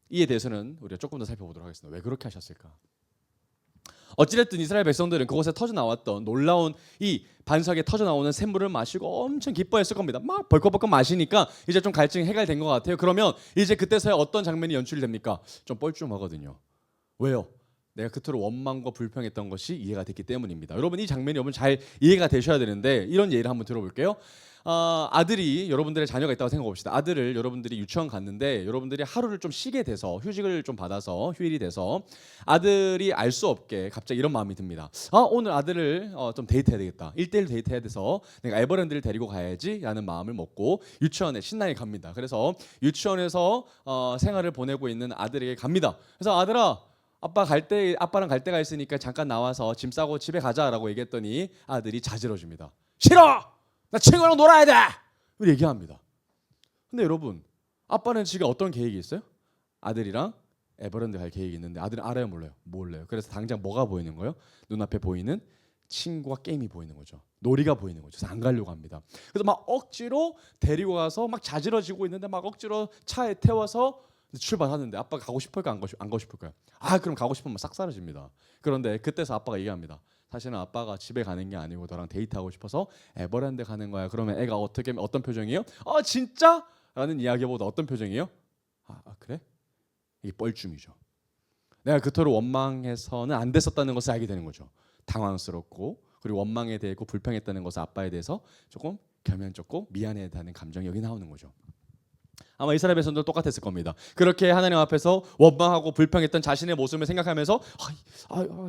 이에 대해서는 우리가 조금 더 살펴보도록 하겠습니다. 왜 그렇게 하셨을까? 어찌됐든 이스라엘 백성들은 그곳에 터져 나왔던 놀라운 이 반석에 터져 나오는 샘물을 마시고 엄청 기뻐했을 겁니다. 막 벌컥벌컥 마시니까 이제 좀 갈증이 해결된 것 같아요. 그러면 이제 그때서야 어떤 장면이 연출이 됩니까? 좀 뻘쭘하거든요. 왜요? 내가 그토록 원망과 불평했던 것이 이해가 됐기 때문입니다. 여러분 이 장면이 여러분 잘 이해가 되셔야 되는데 이런 예를 한번 들어볼게요. 아들이 여러분들의 자녀가 있다고 생각해 봅시다. 아들을 여러분들이 유치원 갔는데 여러분들이 하루를 좀 쉬게 돼서 휴직을 좀 받아서 휴일이 돼서 아들이 알 수 없게 갑자기 이런 마음이 듭니다. 오늘 아들을 좀 데이트해야 되겠다. 1대1 데이트해야 돼서 내가 에버랜드를 데리고 가야지라는 마음을 먹고 유치원에 신나게 갑니다. 그래서 유치원에서 생활을 보내고 있는 아들에게 갑니다. 그래서 아들아 아빠랑 갈 때가 있으니까 잠깐 나와서 짐 싸고 집에 가자라고 얘기했더니 아들이 자지러 줍니다. 싫어! 나 친구랑 놀아야 돼! 얘기합니다. 근데 여러분 아빠는 지금 어떤 계획이 있어요? 아들이랑 에버랜드 갈 계획이 있는데 아들은 알아요 몰라요? 몰라요. 그래서 당장 뭐가 보이는 거예요? 눈앞에 보이는 친구와 게임이 보이는 거죠. 놀이가 보이는 거죠. 그래서 안 가려고 합니다. 그래서 막 억지로 데리고 가서 막 자지러지고 있는데 막 억지로 차에 태워서 출발하는데 아빠가 가고 싶을까 안 가고 싶을까요? 그럼 가고 싶으면 싹 사라집니다. 그런데 그때서 아빠가 얘기합니다. 사실은 아빠가 집에 가는 게 아니고 너랑 데이트하고 싶어서 에버랜드 가는 거야. 그러면 애가 어떤 표정이에요? 진짜? 라는 이야기보다 어떤 표정이에요? 그래? 이게 뻘쭘이죠. 내가 그토록 원망해서는 안 됐었다는 것을 알게 되는 거죠. 당황스럽고 그리고 원망에 대고 불평했다는 것을 아빠에 대해서 조금 겸연쩍고 미안해하는 감정이 여기 나오는 거죠. 아마 이스라엘 백성도 똑같았을 겁니다. 그렇게 하나님 앞에서 원망하고 불평했던 자신의 모습을 생각하면서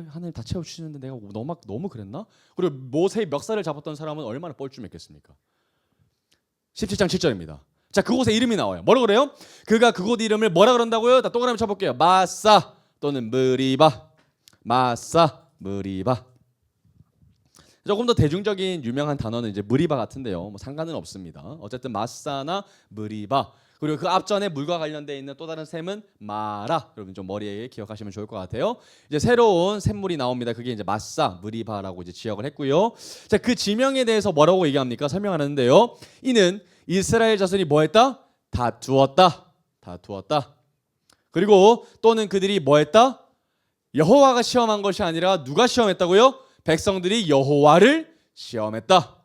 하나님 다 채워주시는데 내가 너무 그랬나? 그리고 모세의 멱살을 잡았던 사람은 얼마나 뻘쭘했겠습니까? 17장 7절입니다. 자, 그곳에 이름이 나와요. 뭐라고 그래요? 그가 그곳 이름을 뭐라 그런다고요? 다 동그라미 쳐볼게요. 마사 또는 무리바. 마사 무리바. 조금 더 대중적인 유명한 단어는 이제 무리바 같은데요. 뭐 상관은 없습니다. 어쨌든 마사나 무리바. 그리고 그 앞전에 물과 관련되어 있는 또 다른 샘은 마라. 여러분 좀 머리에 기억하시면 좋을 것 같아요. 이제 새로운 샘물이 나옵니다. 그게 이제 마사, 무리바라고 이제 지역을 했고요. 자, 그 지명에 대해서 뭐라고 얘기합니까? 설명하는데요. 이는 이스라엘 자손이 뭐했다? 다투었다. 다투었다. 그리고 또는 그들이 뭐했다? 여호와가 시험한 것이 아니라 누가 시험했다고요? 백성들이 여호와를 시험했다.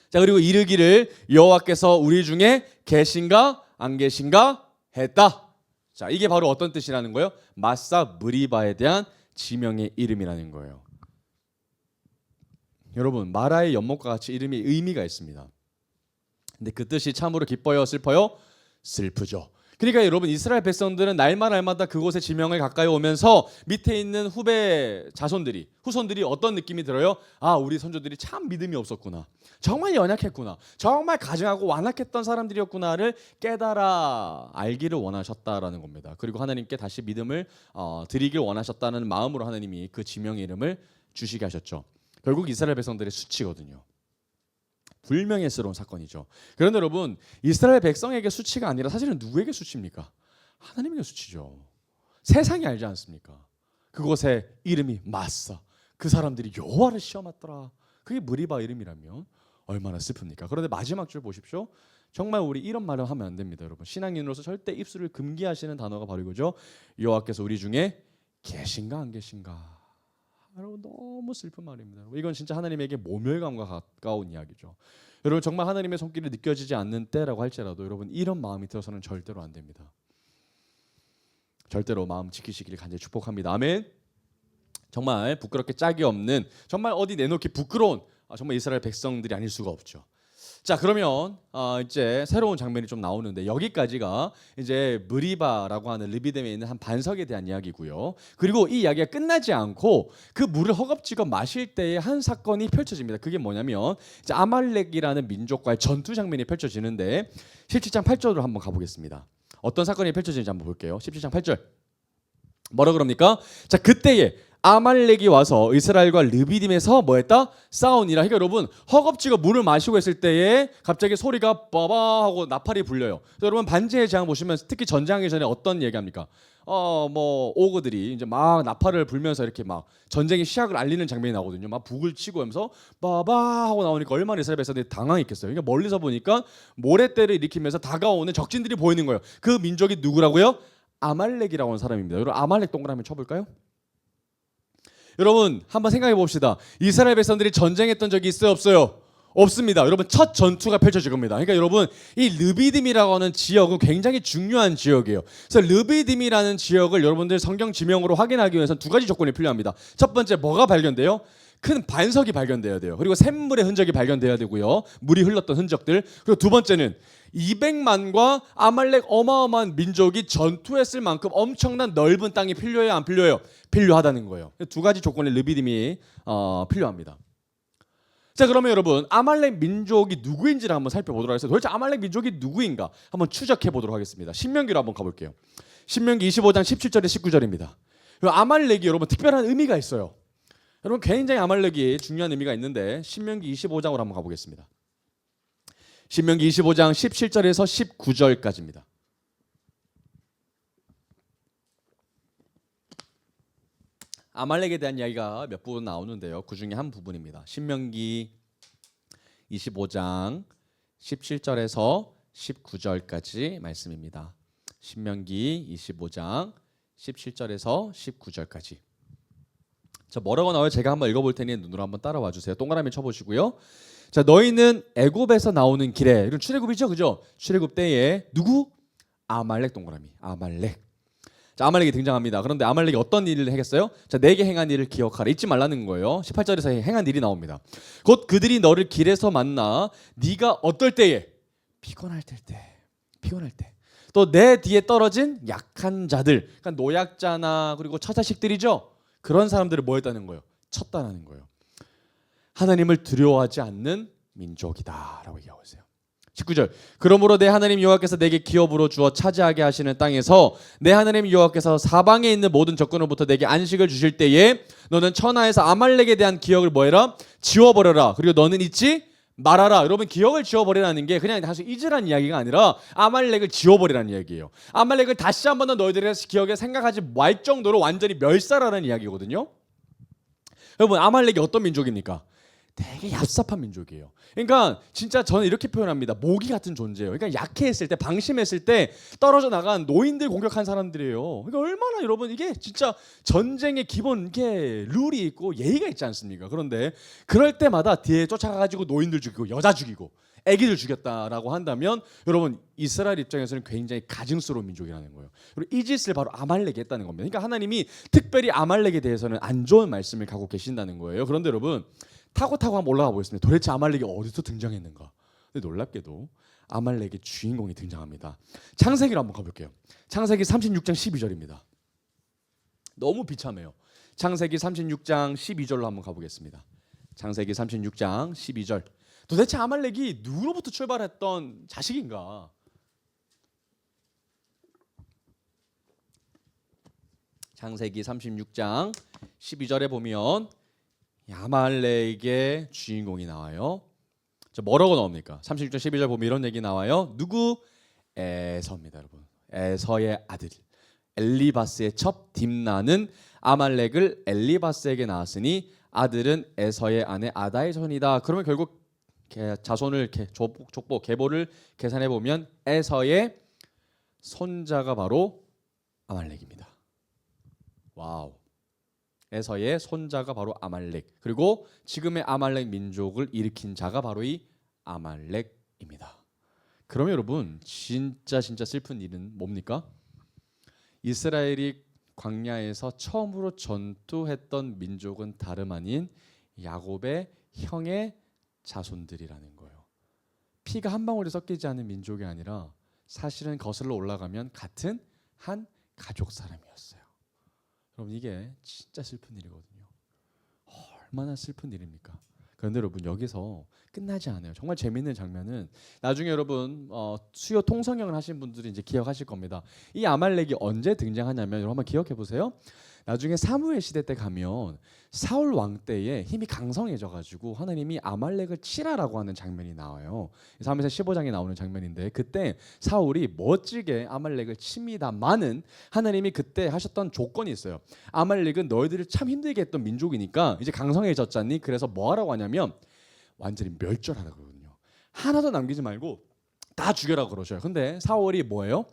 자, 그리고 이르기를 여호와께서 우리 중에 계신가 안 계신가 했다. 자, 이게 바로 어떤 뜻이라는 거예요? 마사 무리바에 대한 지명의 이름이라는 거예요. 여러분 마라의 연못과 같이 이름이 의미가 있습니다. 근데 그 뜻이 참으로 기뻐요, 슬퍼요? 슬프죠. 그러니까 여러분 이스라엘 백성들은 날마다 그곳의 지명을 가까이 오면서 밑에 있는 후손들이 어떤 느낌이 들어요? 우리 선조들이 참 믿음이 없었구나. 정말 연약했구나. 정말 가증하고 완악했던 사람들이었구나를 깨달아 알기를 원하셨다라는 겁니다. 그리고 하나님께 다시 믿음을 드리길 원하셨다는 마음으로 하나님이 그 지명의 이름을 주시게 하셨죠. 결국 이스라엘 백성들의 수치거든요. 불명예스러운 사건이죠. 그런데 여러분, 이스라엘 백성에게 수치가 아니라 사실은 누구에게 수치입니까? 하나님에게 수치죠. 세상이 알지 않습니까? 그곳에 이름이 마사, 그 사람들이 여호와를 시험했더라. 그게 무리바 이름이라면 얼마나 슬픕니까? 그런데 마지막 줄 보십시오. 정말 우리 이런 말을 하면 안 됩니다, 여러분. 신앙인으로서 절대 입술을 금기하시는 단어가 바로 이거죠. 여호와께서 우리 중에 계신가 안 계신가? 여러분, 너무 슬픈 말입니다. 이건 진짜 하나님에게 모멸감과 가까운 이야기죠. 여러분, 정말 하나님의 손길이 느껴지지 않는 때라고 할지라도 여러분, 이런 마음이 들어서는 절대로 안 됩니다. 절대로 마음 지키시기를 간절히 축복합니다. 아멘. 정말 부끄럽게 짝이 없는, 정말 어디 내놓기 부끄러운 정말 이스라엘 백성들이 아닐 수가 없죠. 자, 그러면 이제 새로운 장면이 좀 나오는데, 여기까지가 이제 무리바라고 하는 르비딤에 있는 한 반석에 대한 이야기고요. 그리고 이 이야기가 끝나지 않고 그 물을 허겁지겁 마실 때의 한 사건이 펼쳐집니다. 그게 뭐냐면 이제 아말렉이라는 민족과의 전투 장면이 펼쳐지는데, 17장 8절로 한번 가보겠습니다. 어떤 사건이 펼쳐지는지 한번 볼게요. 17장 8절. 뭐라 그럽니까? 자, 그때에 아말렉이 와서 이스라엘과 르비딤에서 뭐했다? 싸우니라. 그러니까 여러분, 허겁지겁 물을 마시고 있을 때에 갑자기 소리가 빠바 하고 나팔이 불려요. 여러분, 반지의 제왕 보시면 특히 전쟁하기 전에 어떤 얘기합니까? 뭐 오그들이 이제 막 나팔을 불면서 이렇게 막 전쟁의 시작을 알리는 장면이 나오거든요. 막 북을 치고 하면서 빠바 하고 나오니까 얼마나 이스라엘 백성들이 당황했겠어요. 그러니까 멀리서 보니까 모래떼를 일으키면서 다가오는 적진들이 보이는 거예요. 그 민족이 누구라고요? 아말렉이라고 하는 사람입니다. 여러분, 아말렉 동그라미 쳐볼까요? 여러분, 한번 생각해 봅시다. 이스라엘 백성들이 전쟁했던 적이 있어요, 없어요? 없습니다. 여러분, 첫 전투가 펼쳐질 겁니다. 그러니까 여러분, 이 르비딤이라고 하는 지역은 굉장히 중요한 지역이에요. 그래서 르비딤이라는 지역을 여러분들 성경 지명으로 확인하기 위해서 두 가지 조건이 필요합니다. 첫 번째, 뭐가 발견돼요? 큰 반석이 발견돼야 돼요. 그리고 샘물의 흔적이 발견돼야 되고요. 물이 흘렀던 흔적들. 그리고 두 번째는 200만과 아말렉 어마어마한 민족이 전투했을 만큼 엄청난 넓은 땅이 필요해요, 안 필요해요? 필요하다는 거예요. 두 가지 조건의 르비딤이 필요합니다. 자, 그러면 여러분, 아말렉 민족이 누구인지를 한번 살펴보도록 하겠습니다. 도대체 아말렉 민족이 누구인가 한번 추적해 보도록 하겠습니다. 신명기로 한번 가볼게요. 신명기 25장 17절에 19절입니다. 아말렉이 여러분 특별한 의미가 있어요. 여러분, 굉장히 아말렉이 중요한 의미가 있는데, 신명기 25장으로 한번 가보겠습니다. 신명기 25장 17절에서 19절까지입니다. 아말렉에 대한 이야기가 몇 부분 나오는데요. 그 중에 한 부분입니다. 신명기 25장 17절에서 19절까지 말씀입니다. 신명기 25장 17절에서 19절까지. 자, 뭐라고 나와요? 제가 한번 읽어볼 테니 눈으로 한번 따라와 주세요. 동그라미 쳐보시고요. 자, 너희는 애굽에서 나오는 길에, 이건 출애굽이죠, 그죠? 출애굽 때에 누구? 아말렉, 동그라미. 아말렉. 자, 아말렉이 등장합니다. 그런데 아말렉이 어떤 일을 했겠어요? 자, 내게 행한 일을 기억하라. 잊지 말라는 거예요. 18절에서 행한 일이 나옵니다. 곧 그들이 너를 길에서 만나 네가 어떨 때에? 피곤할 때. 또 내 뒤에 떨어진 약한 자들, 그러니까 노약자나 그리고 처자식들이죠. 그런 사람들을 뭐 했다는 거예요? 쳤다는 거예요. 하나님을 두려워하지 않는 민족이다라고 얘기하고 있어요. 19절. 그러므로 내 하나님 여호와께서 내게 기업으로 주어 차지하게 하시는 땅에서 내 하나님 여호와께서 사방에 있는 모든 적군으로부터 내게 안식을 주실 때에 너는 천하에서 아말렉에 대한 기억을 뭐해라? 지워버려라. 그리고 너는 잊지 말아라. 여러분, 기억을 지워버리라는 게 그냥 다시 잊으라는 이야기가 아니라 아말렉을 지워버리라는 이야기예요. 아말렉을 다시 한번 더 너희들의 기억에 생각하지 말 정도로 완전히 멸살하라는 이야기거든요. 여러분, 아말렉이 어떤 민족입니까? 되게 얍삽한 민족이에요. 그러니까 진짜 저는 이렇게 표현합니다. 모기 같은 존재예요. 그러니까 약해했을 때, 방심했을 때 떨어져 나간 노인들 공격한 사람들이에요. 그러니까 얼마나 여러분, 이게 진짜 전쟁의 기본 게 룰이 있고 예의가 있지 않습니까? 그런데 그럴 때마다 뒤에 쫓아가가지고 노인들 죽이고 여자 죽이고 애기들 죽였다라고 한다면 여러분, 이스라엘 입장에서는 굉장히 가증스러운 민족이라는 거예요. 그리고 이 짓을 바로 아말렉이 했다는 겁니다. 그러니까 하나님이 특별히 아말렉에 대해서는 안 좋은 말씀을 갖고 계신다는 거예요. 그런데 여러분, 타고 한번 올라가 보겠습니다. 도대체 아말렉이 어디서 등장했는가? 근데 놀랍게도 아말렉의 주인공이 등장합니다. 창세기로 한번 가볼게요. 창세기 36장 12절입니다. 너무 비참해요. 창세기 36장 12절로 한번 가보겠습니다. 창세기 36장 12절. 도대체 아말렉이 누구로부터 출발했던 자식인가? 창세기 36장 12절에 보면 아말렉의 주인공이 나와요. 뭐라고 나옵니까? 36절 12절 보면 이런 얘기 나와요. 누구? 에서입니다, 여러분. 에서의 아들 엘리바스의 첩 딥나는 아말렉을 엘리바스에게 낳았으니 아들은 에서의 아내 아다의 손이다. 그러면 결국 자손을 족보 계보를 계산해 보면 에서의 손자가 바로 아말렉입니다. 와우. 에서의 손자가 바로 아말렉. 그리고 지금의 아말렉 민족을 일으킨 자가 바로 이 아말렉입니다. 그러면 여러분 진짜 슬픈 일은 뭡니까? 이스라엘이 광야에서 처음으로 전투했던 민족은 다름 아닌 야곱의 형의 자손들이라는 거예요. 피가 한 방울이 섞이지 않은 민족이 아니라 사실은 거슬러 올라가면 같은 한 가족 사람이었어요. 여러분 이게 진짜 슬픈 일이거든요. 얼마나 슬픈 일입니까? 그런데 여러분 여기서 끝나지 않아요. 정말 재미있는 장면은 나중에 여러분 수요 통성경을 하신 분들이 이제 기억하실 겁니다. 이 아말렉이 언제 등장하냐면 여러분 한번 기억해 보세요. 나중에 사무엘 시대 때 가면 사울 왕 때에 힘이 강성해져 가지고 하나님이 아말렉을 치라라고 하는 장면이 나와요. 사무엘상 15장에 나오는 장면인데 그때 사울이 멋지게 아말렉을 칩니다만은 하나님이 그때 하셨던 조건이 있어요. 아말렉은 너희들을 참 힘들게 했던 민족이니까 이제 강성해졌잖니. 그래서 뭐 하라고 하냐면 완전히 멸절하라고 그러거든요. 하나도 남기지 말고 다 죽여라 그러셔요. 근데 사울이 뭐예요?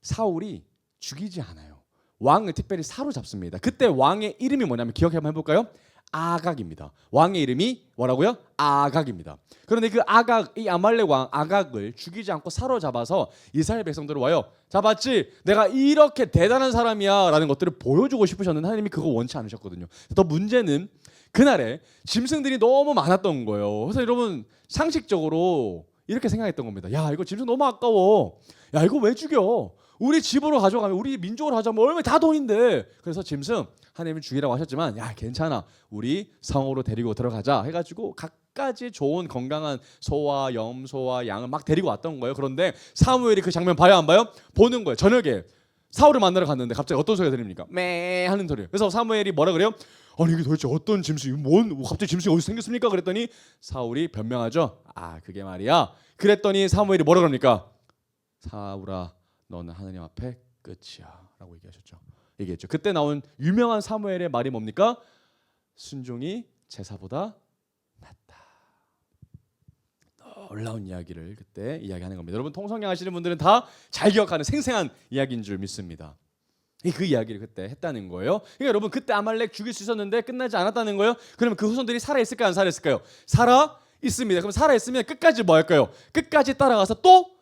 사울이 죽이지 않아요. 왕을 특별히 사로잡습니다. 그때 왕의 이름이 뭐냐면 기억해 한번 해볼까요? 아각입니다. 왕의 이름이 뭐라고요? 아각입니다. 그런데 그 아각, 이 아말렉 왕 아각을 죽이지 않고 사로잡아서 이스라엘 백성들을 와요. 잡았지? 내가 이렇게 대단한 사람이야 라는 것들을 보여주고 싶으셨는데 하나님이 그거 원치 않으셨거든요. 더 문제는 그날에 짐승들이 너무 많았던 거예요. 그래서 여러분 상식적으로 이렇게 생각했던 겁니다. 야 이거 짐승 너무 아까워. 야 이거 왜 죽여? 우리 집으로 가져가면 우리 민족으로 하자면 얼마 다 돈인데. 그래서 짐승 하나님이 죽이라고 하셨지만 야 괜찮아 우리 성으로 데리고 들어가자 해가지고 갖가지 좋은 건강한 소와 염소와 양을 막 데리고 왔던 거예요. 그런데 사무엘이 그 장면 봐요 안 봐요? 보는 거예요. 저녁에 사울을 만나러 갔는데 갑자기 어떤 소리가 들립니까? 매 하는 소리. 그래서 사무엘이 뭐라 그래요? 아니 이게 도대체 어떤 짐승이 뭔 갑자기 짐승이 어디서 생겼습니까? 그랬더니 사울이 변명하죠. 아 그게 말이야. 그랬더니 사무엘이 뭐라 그럽니까? 사울아 너는 하나님 앞에 끝이야 라고 얘기했죠. 그때 나온 유명한 사무엘의 말이 뭡니까? 순종이 제사보다 낫다. 놀라운 이야기를 그때 이야기하는 겁니다. 여러분 통성경 하시는 분들은 다 잘 기억하는 생생한 이야기인 줄 믿습니다. 그 이야기를 그때 했다는 거예요. 그러니까 여러분 그때 아말렉 죽일 수 있었는데 끝나지 않았다는 거예요. 그러면 그 후손들이 살아있을까요? 안 살아있을까요? 살아있습니다. 그럼 살아있으면 끝까지 뭐 할까요? 끝까지 따라가서 또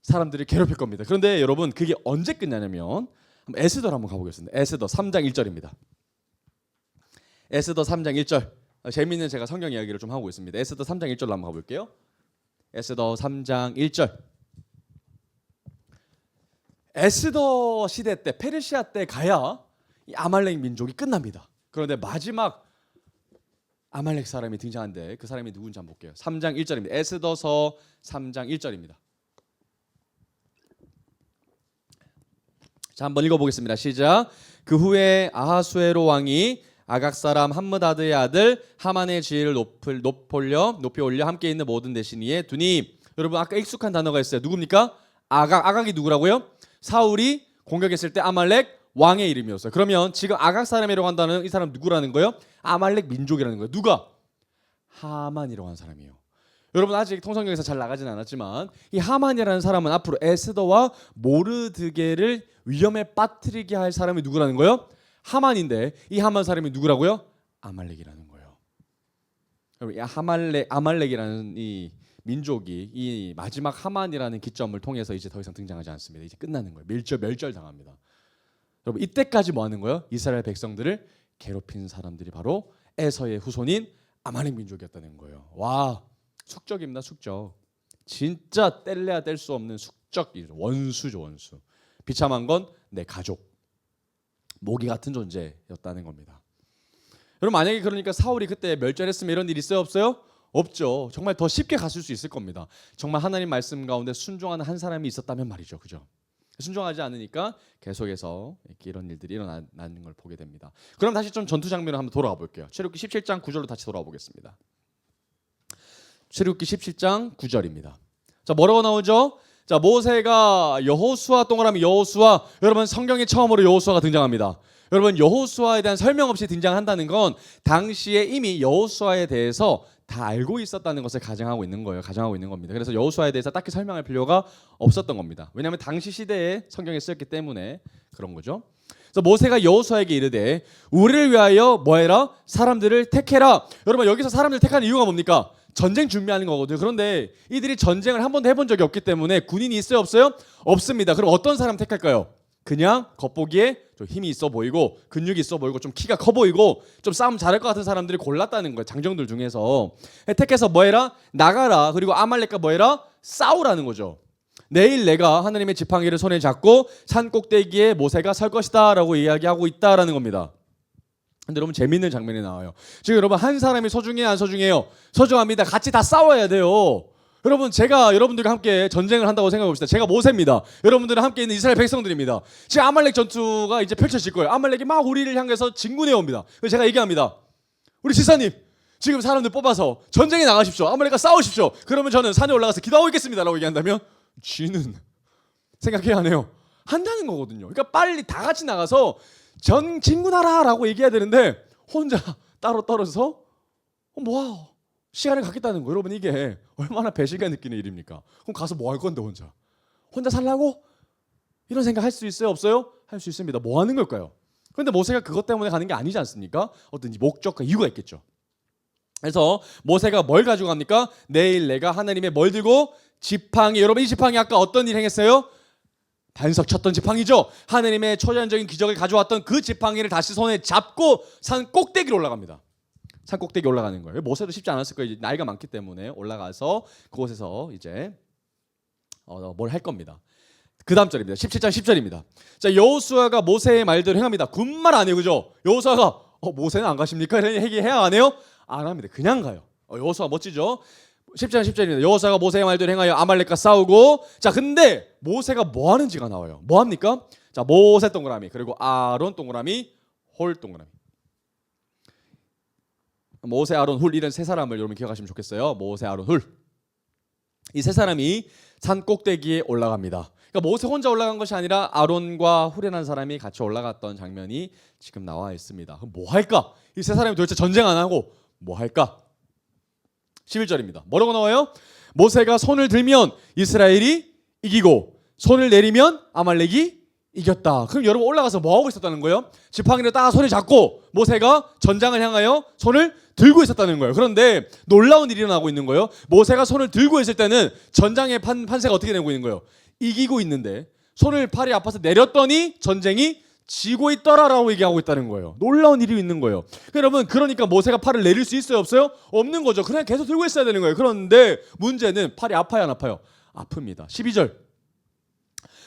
사람들을 괴롭힐 겁니다. 그런데 여러분 그게 언제 끝나냐면 에스더로 한번 가보겠습니다. 에스더 3장 1절입니다. 에스더 3장 1절 재미있는 제가 성경 이야기를 좀 하고 있습니다. 에스더 3장 1절로 한번 가볼게요. 에스더 3장 1절 에스더 시대 때 페르시아 때 가야 이 아말렉 민족이 끝납니다. 그런데 마지막 아말렉 사람이 등장한데 그 사람이 누군지 한번 볼게요. 3장 1절입니다. 에스더서 3장 1절입니다. 자 한번 읽어보겠습니다. 시작. 그 후에 아하수에로 왕이 아각 사람 함므다드의 아들 하만의 지위를 높이 올려 함께 있는 모든 대신 위에 두니. 여러분 아까 익숙한 단어가 있어요. 누굽니까? 아각이 누구라고요? 사울이 공격했을 때 아말렉 왕의 이름이었어요. 그러면 지금 아각 사람이라고 한다는 이 사람 누구라는 거예요? 아말렉 민족이라는 거예요. 누가? 하만이라고 하는 사람이에요. 여러분 아직 통성경에서 잘 나가진 않았지만 이 하만이라는 사람은 앞으로 에스더와 모르드게를 위험에 빠뜨리게 할 사람이 누구라는 거예요? 하만인데 이 하만 사람이 누구라고요? 아말렉이라는 거예요. 여러분 이 아말렉이라는 이 민족이 이 마지막 하만이라는 기점을 통해서 이제 더 이상 등장하지 않습니다. 이제 끝나는 거예요. 멸절 당합니다. 여러분 이때까지 뭐 하는 거예요? 이스라엘 백성들을 괴롭힌 사람들이 바로 에서의 후손인 아말렉 민족이었다는 거예요. 와 숙적입니다. 숙적. 진짜 뗄래야 뗄 수 없는 숙적이죠. 원수죠. 원수. 비참한 건 내 가족. 모기 같은 존재였다는 겁니다. 여러분 만약에 그러니까 사울이 그때 멸절했으면 이런 일 있어요? 없어요? 없죠. 정말 더 쉽게 갔을 수 있을 겁니다. 정말 하나님 말씀 가운데 순종하는 한 사람이 있었다면 말이죠. 그죠? 순종하지 않으니까 계속해서 이런 일들이 일어나는 걸 보게 됩니다. 그럼 다시 좀 전투 장면으로 한번 돌아가 볼게요. 출애굽기 17장 9절로 다시 돌아와 보겠습니다. 출애굽기 17장 9절입니다. 자, 뭐라고 나오죠? 자, 모세가 여호수아 동그라미 여호수아, 여러분 성경에 처음으로 여호수아가 등장합니다. 여러분 여호수아에 대한 설명 없이 등장한다는 건 당시에 이미 여호수아에 대해서 다 알고 있었다는 것을 가정하고 있는 거예요. 가정하고 있는 겁니다. 그래서 여호수아에 대해서 딱히 설명할 필요가 없었던 겁니다. 왜냐하면 당시 시대에 성경에 쓰였기 때문에 그런 거죠. 그래서 모세가 여호수아에게 이르되 우리를 위하여 뭐해라? 사람들을 택해라. 여러분 여기서 사람들 택하는 이유가 뭡니까? 전쟁 준비하는 거거든요. 그런데 이들이 전쟁을 한 번도 해본 적이 없기 때문에 군인이 있어요? 없어요? 없습니다. 그럼 어떤 사람 택할까요? 그냥 겉보기에 좀 힘이 있어 보이고 근육이 있어 보이고 좀 키가 커 보이고 좀 싸움 잘할 것 같은 사람들이 골랐다는 거예요. 장정들 중에서. 택해서 뭐해라? 나가라. 그리고 아말렉과 뭐해라? 싸우라는 거죠. 내일 내가 하나님의 지팡이를 손에 잡고 산 꼭대기에 모세가 설 것이다 라고 이야기하고 있다라는 겁니다. 근데 여러분 재밌는 장면이 나와요. 지금 여러분 한 사람이 소중해요? 안 소중해요? 소중합니다. 같이 다 싸워야 돼요. 여러분 제가 여러분들과 함께 전쟁을 한다고 생각해 봅시다. 제가 모세입니다. 여러분들은 함께 있는 이스라엘 백성들입니다. 지금 아말렉 전투가 이제 펼쳐질 거예요. 아말렉이 막 우리를 향해서 진군해 옵니다. 그래서 제가 얘기합니다. 우리 지사님 지금 사람들 뽑아서 전쟁에 나가십시오. 아말렉과 싸우십시오. 그러면 저는 산에 올라가서 기도하고 있겠습니다 라고 얘기한다면 쥐는 생각해야 하네요. 한다는 거거든요. 그러니까 빨리 다 같이 나가서 진군하라 라고 얘기해야 되는데 혼자 따로 떨어져서 뭐야 시간을 갖겠다는 거예요. 여러분 이게 얼마나 배신감 느끼는 일입니까? 그럼 가서 뭐 할 건데 혼자 살라고? 이런 생각 할 수 있어요? 없어요? 할 수 있습니다. 뭐 하는 걸까요? 그런데 모세가 그것 때문에 가는 게 아니지 않습니까? 어떤 목적과 이유가 있겠죠. 그래서 모세가 뭘 가지고 갑니까? 내일 내가 하나님의 뭘 들고? 지팡이. 여러분 이 지팡이 아까 어떤 일 행했어요? 반석 쳤던 지팡이죠. 하나님의 초자연적인 기적을 가져왔던 그 지팡이를 다시 손에 잡고 산 꼭대기로 올라갑니다. 산 꼭대기 올라가는 거예요. 모세도 쉽지 않았을 거예요. 나이가 많기 때문에 올라가서 그곳에서 이제 뭘 할 겁니다. 그 다음 절입니다. 17장 10절입니다. 자, 여호수아가 모세의 말대로 행합니다. 군말 안 해요, 그죠? 여호수아가 모세는 안 가십니까? 이런 얘기 해야 안 해요? 안 합니다. 그냥 가요. 여호수아 멋지죠? 10장 10절입니다. 여호수아가 모세의 말대로 행하여 아말렉과 싸우고, 자, 근데 모세가 뭐 하는지가 나와요. 뭐 합니까? 자, 모세 동그라미 그리고 아론 동그라미 홀 동그라미. 모세, 아론, 훌 이런 세 사람을 여러분 기억하시면 좋겠어요. 모세, 아론, 훌. 이 세 사람이 산 꼭대기에 올라갑니다. 그러니까 모세 혼자 올라간 것이 아니라 아론과 훌이라는 사람이 같이 올라갔던 장면이 지금 나와 있습니다. 그럼 뭐 할까? 이 세 사람이 도대체 전쟁 안 하고 뭐 할까? 11절입니다. 뭐라고 나와요? 모세가 손을 들면 이스라엘이 이기고 손을 내리면 아말렉이 이겼다. 그럼 여러분 올라가서 뭐 하고 있었다는 거예요? 지팡이를 딱 손에 잡고 모세가 전장을 향하여 손을 들고 있었다는 거예요. 그런데 놀라운 일이 일어나고 있는 거예요. 모세가 손을 들고 있을 때는 전장의 판세가 어떻게 되고 있는 거예요? 이기고 있는데 손을 팔이 아파서 내렸더니 전쟁이 지고 있더라라고 얘기하고 있다는 거예요. 놀라운 일이 있는 거예요. 여러분 그러니까 모세가 팔을 내릴 수 있어요? 없어요? 없는 거죠. 그냥 계속 들고 있어야 되는 거예요. 그런데 문제는 팔이 아파요? 안 아파요? 아픕니다. 12절.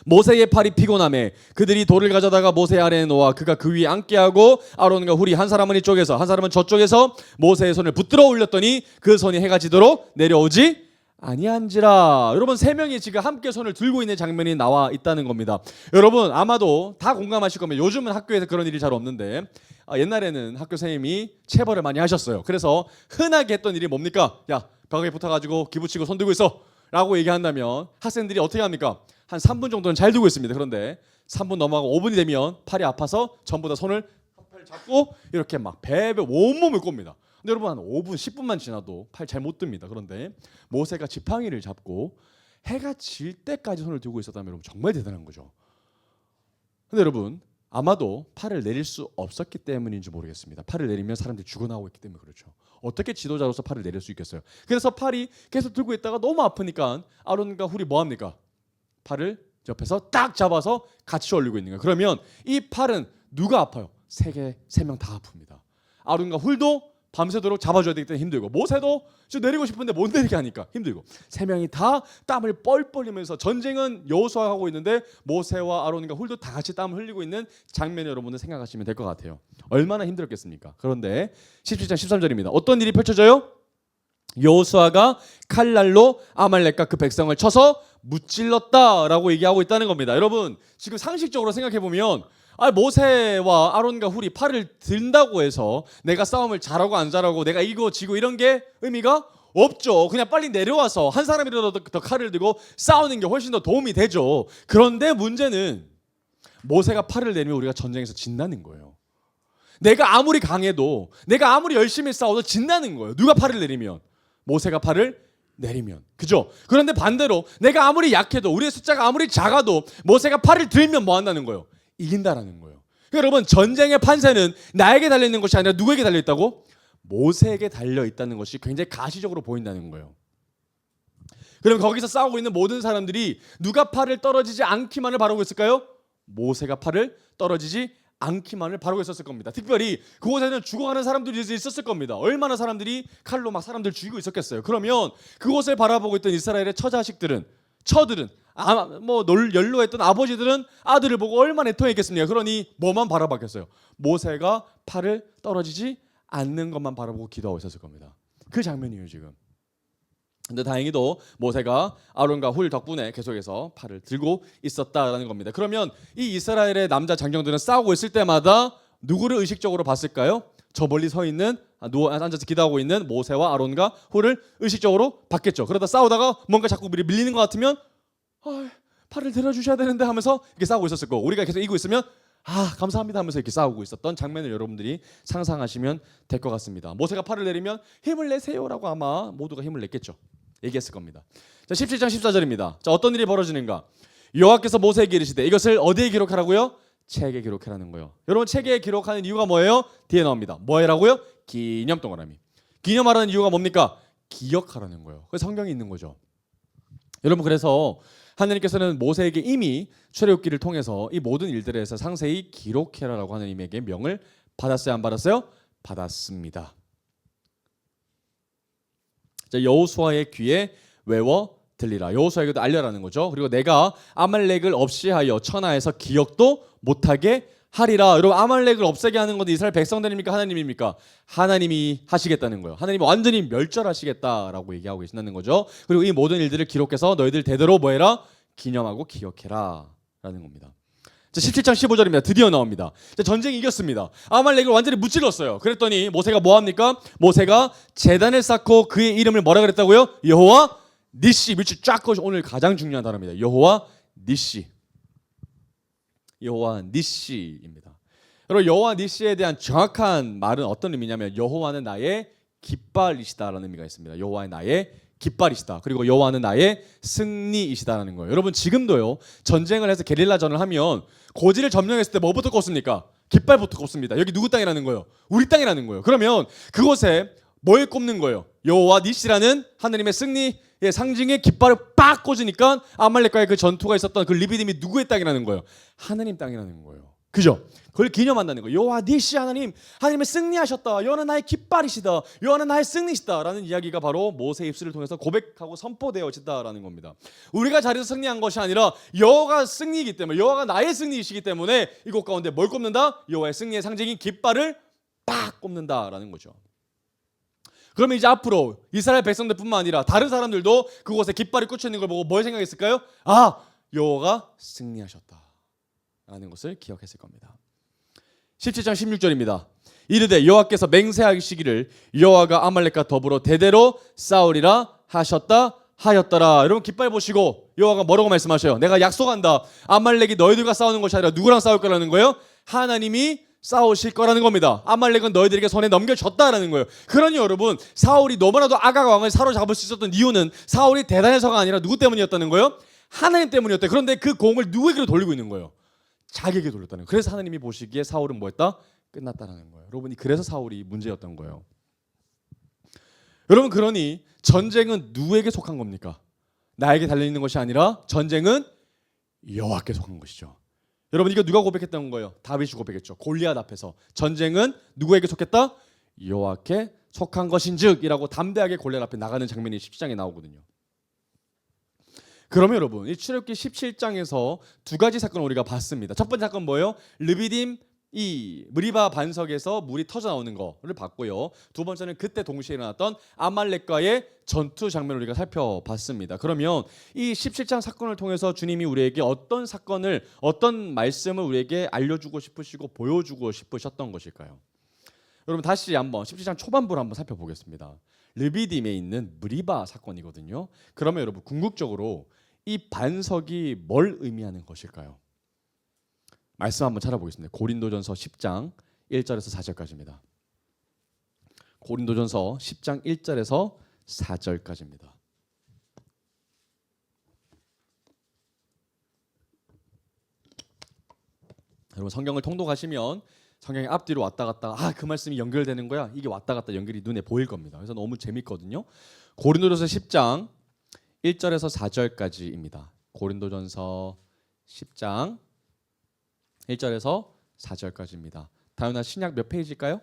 모세의 팔이 피곤하매 그들이 돌을 가져다가 모세 아래에 놓아 그가 그 위에 앉게 하고 아론과 훌이 한 사람은 이쪽에서 한 사람은 저쪽에서 모세의 손을 붙들어 올렸더니 그 손이 해가 지도록 내려오지 아니한지라. 여러분 세 명이 지금 함께 손을 들고 있는 장면이 나와 있다는 겁니다. 여러분 아마도 다 공감하실 겁니다. 요즘은 학교에서 그런 일이 잘 없는데 옛날에는 학교 선생님이 체벌을 많이 하셨어요. 그래서 흔하게 했던 일이 뭡니까? 야 벽에 붙어가지고 기부치고 손 들고 있어 라고 얘기한다면 학생들이 어떻게 합니까? 한 3분 정도는 잘 들고 있습니다. 그런데 3분 넘어가고 5분이 되면 팔이 아파서 전부 다 손을 팔 잡고 이렇게 막 배배 온몸을 꼽니다. 근데 여러분 한 5분 10분만 지나도 팔 잘 못 듭니다. 그런데 모세가 지팡이를 잡고 해가 질 때까지 손을 들고 있었다면 여러분 정말 대단한 거죠. 근데 여러분 아마도 팔을 내릴 수 없었기 때문인지 모르겠습니다. 팔을 내리면 사람들이 죽어나오고 있기 때문에 그렇죠. 어떻게 지도자로서 팔을 내릴 수 있겠어요? 그래서 팔이 계속 들고 있다가 너무 아프니까 아론과 훌이 뭐 합니까? 팔을 옆에서 딱 잡아서 같이 올리고 있는 거예요. 그러면 이 팔은 누가 아파요? 세 명 다 아픕니다. 아론과 훌도 밤새도록 잡아줘야 되기 때문에 힘들고 모세도 좀 내리고 싶은데 못 내리게 하니까 힘들고 세 명이 다 땀을 뻘뻘 흘리면서 전쟁은 여호수아가 하고 있는데 모세와 아론과 훌도 다 같이 땀을 흘리고 있는 장면을 여러분들 생각하시면 될 것 같아요. 얼마나 힘들었겠습니까? 그런데 17장 13절입니다. 어떤 일이 펼쳐져요? 여호수아가 칼날로 아말렉과 그 백성을 쳐서 무찔렀다라고 얘기하고 있다는 겁니다. 여러분 지금 상식적으로 생각해 보면 모세와 아론과 훌이 팔을 든다고 해서 내가 싸움을 잘하고 안 잘하고 내가 이기고 지고 이런 게 의미가 없죠. 그냥 빨리 내려와서 한 사람이라도 더 칼을 들고 싸우는 게 훨씬 더 도움이 되죠. 그런데 문제는 모세가 팔을 내리면 우리가 전쟁에서 진다는 거예요. 내가 아무리 강해도, 내가 아무리 열심히 싸워도 진다는 거예요. 누가 팔을 내리면? 모세가 팔을 내리면. 그죠? 그런데 반대로 내가 아무리 약해도, 우리의 숫자가 아무리 작아도 모세가 팔을 들면 뭐 한다는 거예요? 이긴다라는 거예요. 그러니까 여러분, 전쟁의 판세는 나에게 달려있는 것이 아니라 누구에게 달려있다고? 모세에게 달려있다는 것이 굉장히 가시적으로 보인다는 거예요. 그럼 거기서 싸우고 있는 모든 사람들이 누가 팔을 떨어지지 않기만을 바라고 있을까요? 모세가 팔을 떨어지지 않기만을 바라고 있었을 겁니다. 특별히 그곳에는 죽어가는 사람들이 있었을 겁니다. 얼마나 사람들이 칼로 막 사람들 죽이고 있었겠어요. 그러면 그곳을 바라보고 있던 이스라엘의 처자식들은, 처들은, 연로했던 아버지들은 아들을 보고 얼마나 애통했겠습니까? 그러니 뭐만 바라봤겠어요? 모세가 팔을 떨어지지 않는 것만 바라보고 기도하고 있었을 겁니다. 그 장면이에요 지금. 근데 다행히도 모세가 아론과 훌 덕분에 계속해서 팔을 들고 있었다라는 겁니다. 그러면 이 이스라엘의 남자 장정들은 싸우고 있을 때마다 누구를 의식적으로 봤을까요? 저 멀리 서 있는, 앉아서 기도하고 있는 모세와 아론과 훌을 의식적으로 봤겠죠. 그러다 싸우다가 뭔가 자꾸 밀리는 것 같으면 팔을 들어주셔야 되는데 하면서 이렇게 싸우고 있었을 거고, 우리가 계속 이기고 있으면 감사합니다 하면서 이렇게 싸우고 있었던 장면을 여러분들이 상상하시면 될 것 같습니다. 모세가 팔을 내리면 힘을 내세요라고 아마 모두가 힘을 냈겠죠. 얘기했을 겁니다. 자, 17장 14절입니다. 자, 어떤 일이 벌어지는가? 여호와께서 모세에게 이르시되 이것을 어디에 기록하라고요? 책에 기록하라는 거예요. 여러분, 책에 기록하는 이유가 뭐예요? 뒤에 나옵니다. 뭐라고요? 기념 동그라미. 기념하라는 이유가 뭡니까? 기억하라는 거예요. 그래서 성경이 있는 거죠. 여러분, 그래서 하나님께서는 모세에게 이미 출애굽기를 통해서 이 모든 일들에 대해서 상세히 기록해라라고 하나님에게 명을 받았어요, 안 받았어요? 받았습니다. 자, 여호수아의 귀에 외워 들리라. 여호수아에게도 알려라는 거죠. 그리고 내가 아말렉을 없이하여 천하에서 기억도 못하게 하리라. 여러분, 아말렉을 없애게 하는 것도 이스라엘 백성들입니까? 하나님입니까? 하나님이 하시겠다는 거예요. 하나님이 완전히 멸절하시겠다라고 얘기하고 계신다는 거죠. 그리고 이 모든 일들을 기록해서 너희들 대대로 뭐해라? 기념하고 기억해라 라는 겁니다. 자, 17장 15절입니다. 드디어 나옵니다. 자, 전쟁이 이겼습니다. 아말렉을 완전히 무찔렀어요. 그랬더니 모세가 뭐합니까? 모세가 제단을 쌓고 그의 이름을 뭐라 그랬다고요? 여호와 니시. 밑줄 쫙 그것이 오늘 가장 중요한 단어입니다. 여호와 니시. 여호와 니시입니다. 여러분, 여호와 니시에 대한 정확한 말은 어떤 의미냐면 여호와는 나의 깃발이시다라는 의미가 있습니다. 여호와는 나의 깃발이시다. 그리고 여호와는 나의 승리이시다라는 거예요. 여러분, 지금도요, 전쟁을 해서 게릴라전을 하면 고지를 점령했을 때 뭐부터 꼽습니까? 깃발부터 꼽습니다. 여기 누구 땅이라는 거예요? 우리 땅이라는 거예요. 그러면 그곳에 뭘 꼽는 거예요? 여호와 니시라는 하나님의 승리의 상징의 깃발을 빡 꽂으니까 아말렉과의 그 전투가 있었던 그 리비딤이 누구의 땅이라는 거예요? 하나님 땅이라는 거예요. 그죠? 그걸 기념한다는 거예요. 여호와 니시 하나님, 하나님의 승리하셨다. 여호와는 나의 깃발이시다. 여호와는 나의 승리시다라는 이야기가 바로 모세의 입술을 통해서 고백하고 선포되어진다라는 겁니다. 우리가 자리에서 승리한 것이 아니라 여호와가 승리이기 때문에, 여호와가 나의 승리이시기 때문에 이곳 가운데 뭘 꼽는다? 여호와의 승리의 상징인 깃발을 빡 꼽는다라는 거죠. 그러면 이제 앞으로 이스라엘 백성들뿐만 아니라 다른 사람들도 그곳에 깃발이 꽂혀 있는 걸 보고 뭘 생각했을까요? 여호와가 승리하셨다라는 것을 기억했을 겁니다. 17장 16절입니다. 이르되 여호와께서 맹세하시기를 여호와가 아말렉과 더불어 대대로 싸우리라 하였더라. 여러분, 깃발 보시고 여호와가 뭐라고 말씀하셔요? 내가 약속한다. 아말렉이 너희들과 싸우는 것이 아니라 누구랑 싸울 거라는 거예요? 하나님이 싸우실 거라는 겁니다. 아말렉은 너희들에게 손에 넘겨졌다라는 거예요. 그러니 여러분, 사울이 너무나도 아각 왕을 사로잡을 수 있었던 이유는 사울이 대단해서가 아니라 누구 때문이었다는 거예요? 하나님 때문이었대요. 그런데 그 공을 누구에게로 돌리고 있는 거예요? 자기에게 돌렸다는 거예요. 그래서 하나님이 보시기에 사울은 뭐했다? 끝났다는 거예요. 여러분이 그래서 사울이 문제였던 거예요. 여러분, 그러니 전쟁은 누구에게 속한 겁니까? 나에게 달려있는 것이 아니라 전쟁은 여호와께 속한 것이죠. 여러분, 이거 누가 고백했던 거예요? 다윗이 고백했죠. 골리앗 앞에서 전쟁은 누구에게 속했다? 여호와께 속한 것인즉이라고 담대하게 골리앗 앞에 나가는 장면이 17장에 나오거든요. 그러면 여러분, 이 출애굽기 17장에서 두 가지 사건을 우리가 봤습니다. 첫 번째 사건 뭐예요? 르비딤 이 무리바 반석에서 물이 터져 나오는 거를 봤고요. 두 번째는 그때 동시에 일어났던 아말렉과의 전투 장면을 우리가 살펴봤습니다. 그러면 이 17장 사건을 통해서 주님이 우리에게 어떤 사건을, 어떤 말씀을 우리에게 알려주고 싶으시고 보여주고 싶으셨던 것일까요? 여러분 다시 한번 17장 초반부를 한번 살펴보겠습니다. 르비딤에 있는 무리바 사건이거든요. 그러면 여러분 궁극적으로 이 반석이 뭘 의미하는 것일까요? 말씀 한번 찾아보겠습니다. 고린도전서 10장 1절에서 4절까지입니다. 고린도전서 10장 1절에서 4절까지입니다. 여러분 성경을 통독하시면 성경이 앞뒤로 왔다 갔다 그 말씀이 연결되는 거야. 이게 왔다 갔다 연결이 눈에 보일 겁니다. 그래서 너무 재밌거든요. 고린도전서 10장 1절에서 4절까지입니다. 고린도전서 10장 1절에서 4절까지입니다. 다현아 신약 몇 페이지일까요?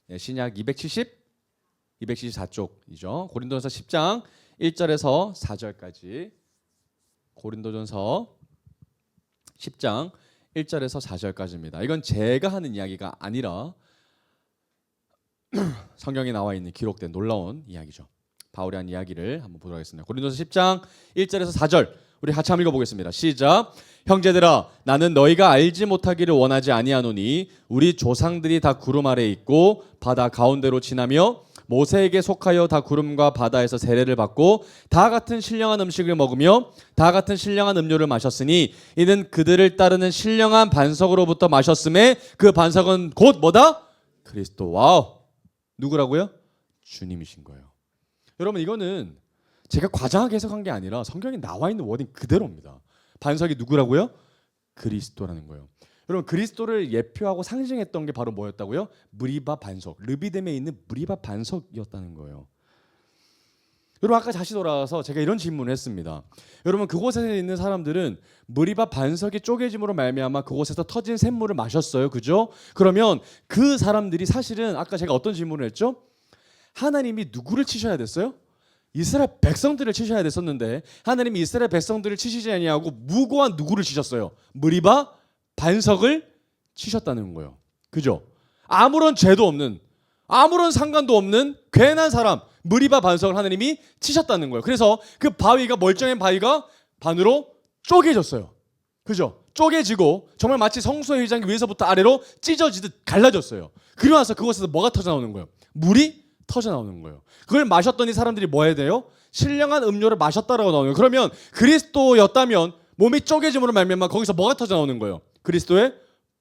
네, 신약 274쪽이죠. 고린도전서 10장 1절에서 4절까지. 고린도전서 10장 1절에서 4절까지입니다. 이건 제가 하는 이야기가 아니라 성경에 나와 있는 기록된 놀라운 이야기죠. 바울이 한 이야기를 한번 보도록 하겠습니다. 고린도서 10장 1절에서 4절 우리 같이 한번 읽어보겠습니다. 시작. 형제들아 나는 너희가 알지 못하기를 원하지 아니하노니 우리 조상들이 다 구름 아래 있고 바다 가운데로 지나며 모세에게 속하여 다 구름과 바다에서 세례를 받고 다 같은 신령한 음식을 먹으며 다 같은 신령한 음료를 마셨으니 이는 그들을 따르는 신령한 반석으로부터 마셨음에 그 반석은 곧 뭐다? 그리스도. 와우. 누구라고요? 주님이신 거예요. 여러분 이거는 제가 과장하게 해석한 게 아니라 성경에 나와 있는 워딩 그대로입니다. 반석이 누구라고요? 그리스도라는 거예요. 여러분 그리스도를 예표하고 상징했던 게 바로 뭐였다고요? 무리바 반석, 르비딤에 있는 무리바 반석이었다는 거예요. 여러분 아까 다시 돌아와서 제가 이런 질문을 했습니다. 여러분 그곳에 있는 사람들은 무리바 반석이 쪼개짐으로 말미암아 그곳에서 터진 샘물을 마셨어요. 그죠? 그러면 그 사람들이 사실은 아까 제가 어떤 질문을 했죠? 하나님이 누구를 치셔야 됐어요? 이스라엘 백성들을 치셔야 됐었는데 하나님이 이스라엘 백성들을 치시지 아니하고 무고한 누구를 치셨어요? 무리바 반석을 치셨다는 거예요. 그죠? 아무런 죄도 없는 아무런 상관도 없는 괜한 사람 무리바 반석을 하나님이 치셨다는 거예요. 그래서 그 바위가 멀쩡한 바위가 반으로 쪼개졌어요. 그죠? 쪼개지고 정말 마치 성소의 휘장이 위에서부터 아래로 찢어지듯 갈라졌어요. 그리고 나서 그곳에서 뭐가 터져 나오는 거예요? 물이 터져 나오는 거예요. 그걸 마셨더니 사람들이 뭐 해야 돼요? 신령한 음료를 마셨다라고 나오는 거예요. 그러면 그리스도였다면 몸이 쪼개짐으로 말미암아 거기서 뭐가 터져 나오는 거예요? 그리스도의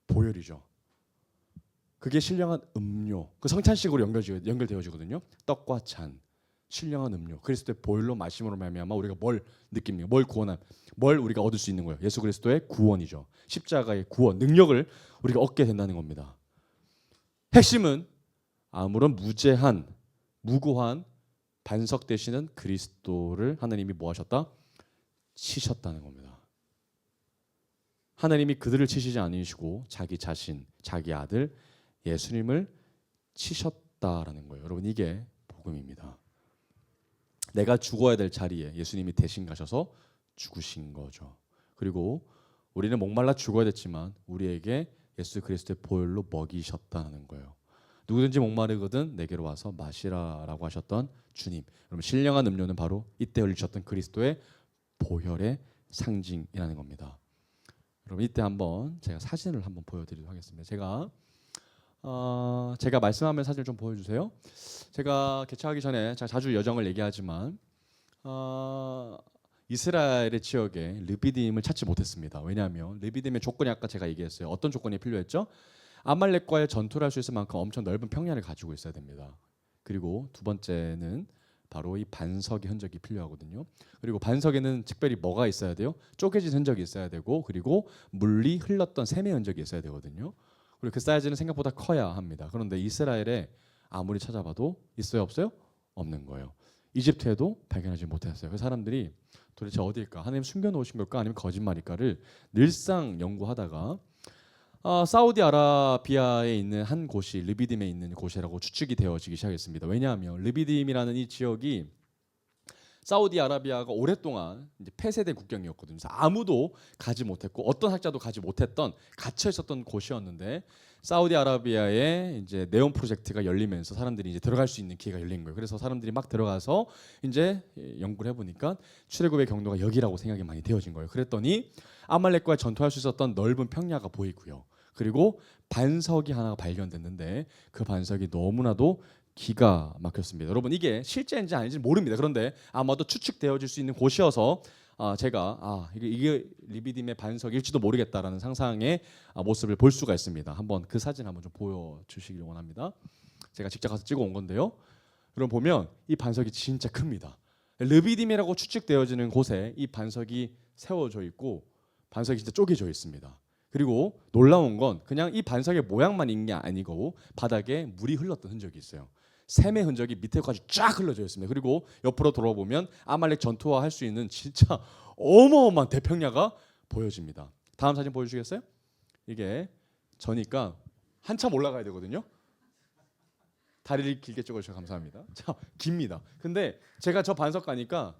보혈이죠. 그게 신령한 음료. 그 성찬식으로 연결되어지거든요. 떡과 잔, 신령한 음료. 그리스도의 보혈로 마심으로 말미암아 우리가 뭘 느낍니까? 뭘 구원함? 뭘 우리가 얻을 수 있는 거예요? 예수 그리스도의 구원이죠. 십자가의 구원, 능력을 우리가 얻게 된다는 겁니다. 핵심은 아무런 무고한 반석 되시는 그리스도를 하나님이 뭐 하셨다? 치셨다는 겁니다. 하나님이 그들을 치시지 않으시고 자기 자신, 자기 아들 예수님을 치셨다라는 거예요. 여러분 이게 복음입니다. 내가 죽어야 될 자리에 예수님이 대신 가셔서 죽으신 거죠. 그리고 우리는 목말라 죽어야 됐지만 우리에게 예수 그리스도의 보혈로 먹이셨다는 거예요. 누구든지 목마르거든 내게로 와서 마시라라고 하셨던 주님. 여러분 신령한 음료는 바로 이때 흘리셨던 그리스도의 보혈의 상징이라는 겁니다. 여러분 이때 한번 제가 사진을 한번 보여드리도록 하겠습니다. 제가 말씀하면 사진을 좀 보여주세요. 제가 개척하기 전에 제가 자주 여정을 얘기하지만 이스라엘의 지역에 르비딤을 찾지 못했습니다. 왜냐하면 르비딤의 조건이 아까 제가 얘기했어요. 어떤 조건이 필요했죠? 아말렉과의 전투를 할 수 있을 만큼 엄청 넓은 평야를 가지고 있어야 됩니다. 그리고 두 번째는 바로 이 반석의 흔적이 필요하거든요. 그리고 반석에는 특별히 뭐가 있어야 돼요? 쪼개진 흔적이 있어야 되고 그리고 물이 흘렀던 샘의 흔적이 있어야 되거든요. 그리고 그 사이즈는 생각보다 커야 합니다. 그런데 이스라엘에 아무리 찾아봐도 있어요 없어요? 없는 거예요. 이집트에도 발견하지 못했어요. 그 사람들이 도대체 어디일까? 하나님 숨겨놓으신 걸까? 아니면 거짓말일까를 늘상 연구하다가 사우디아라비아에 있는 한 곳이 르비딤에 있는 곳이라고 추측이 되어지기 시작했습니다. 왜냐하면 르비딤이라는 이 지역이 사우디아라비아가 오랫동안 이제 폐쇄된 국경이었거든요. 그래서 아무도 가지 못했고 어떤 학자도 가지 못했던 갇혀 있었던 곳이었는데 사우디아라비아에 이제 네온 프로젝트가 열리면서 사람들이 이제 들어갈 수 있는 기회가 열린 거예요. 그래서 사람들이 막 들어가서 이제 연구를 해보니까 출애굽의 경로가 여기라고 생각이 많이 되어진 거예요. 그랬더니 아말렉과 전투할 수 있었던 넓은 평야가 보이고요. 그리고 반석이 하나가 발견됐는데 그 반석이 너무나도 기가 막혔습니다. 여러분 이게 실제인지 아닌지 모릅니다. 그런데 아마도 추측되어질 수 있는 곳이어서 제가 이게 리비딤의 반석일지도 모르겠다라는 상상의 모습을 볼 수가 있습니다. 한번 그 사진 한번 좀 보여주시길 원합니다. 제가 직접 가서 찍어 온 건데요. 여러분 보면 이 반석이 진짜 큽니다. 르비딤이라고 추측되어지는 곳에 이 반석이 세워져 있고 반석이 진짜 쪼개져 있습니다. 그리고 놀라운 건 그냥 이 반석의 모양만 있는 게 아니고 바닥에 물이 흘렀던 흔적이 있어요. 샘의 흔적이 밑에까지 쫙 흘러져 있습니다. 그리고 옆으로 돌아보면 아말렉 전투와 할 수 있는 진짜 어마어마한 대평야가 보여집니다. 다음 사진 보여주시겠어요? 이게 저니까 한참 올라가야 되거든요. 다리를 길게 쪼개주셔서 감사합니다. 자, 깁니다. 근데 제가 저 반석 가니까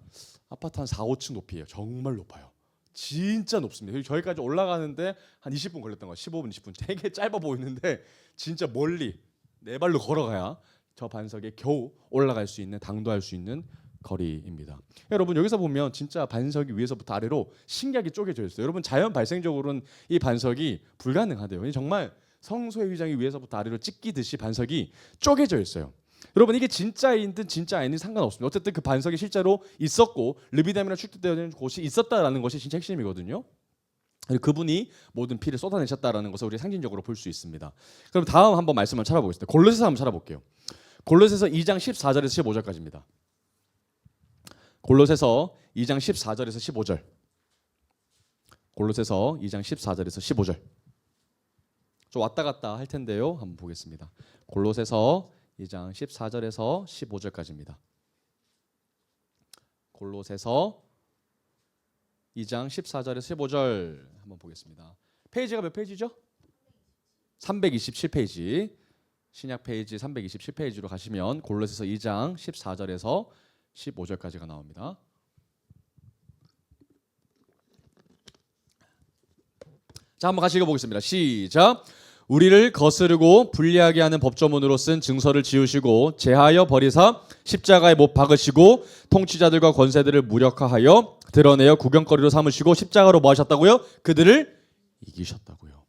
아파트 한 4, 5층 높이에요. 정말 높아요. 진짜 높습니다. 저기까지 올라가는데 한 20분 걸렸던 거예요. 15분, 20분. 되게 짧아 보이는데 진짜 멀리 네 발로 걸어가야 저 반석에 겨우 올라갈 수 있는, 당도할 수 있는 거리입니다. 여러분 여기서 보면 진짜 반석이 위에서부터 아래로 신기하게 쪼개져 있어요. 여러분 자연 발생적으로는 이 반석이 불가능하대요. 정말 성소의 휘장이 위에서부터 아래로 찢기듯이 반석이 쪼개져 있어요. 여러분 이게 진짜인든 진짜 아닌든 상관없습니다. 어쨌든 그 반석이 실제로 있었고 르비딤이라는 추측되어지는 곳이 있었다라는 것이 진짜 핵심이거든요. 그분이 모든 피를 쏟아내셨다라는 것을 우리 상징적으로 볼 수 있습니다. 그럼 다음 한번 말씀을 찾아보겠습니다. 골로새서 한번 찾아볼게요. 골로새서 2장 14절에서 15절까지입니다. 골로새서 2장 14절에서 15절. 골로새서 2장 14절에서 15절. 좀 왔다 갔다 할 텐데요. 한번 보겠습니다. 골로새서 2장 14절에서 15절까지입니다. 골로새서 2장 14절에서 15절 한번 보겠습니다. 페이지가 몇 페이지죠? 327페이지. 신약 페이지 327페이지로 가시면 골로새서 2장 14절에서 15절까지가 나옵니다. 자, 한번 같이 읽어보겠습니다. 시작. 우리를 거스르고 불리하게 하는 법조문으로 쓴 증서를 지우시고 제하여 버리사 십자가에 못 박으시고 통치자들과 권세들을 무력화하여 드러내어 구경거리로 삼으시고 십자가로 뭐 하셨다고요? 그들을 이기셨다고요.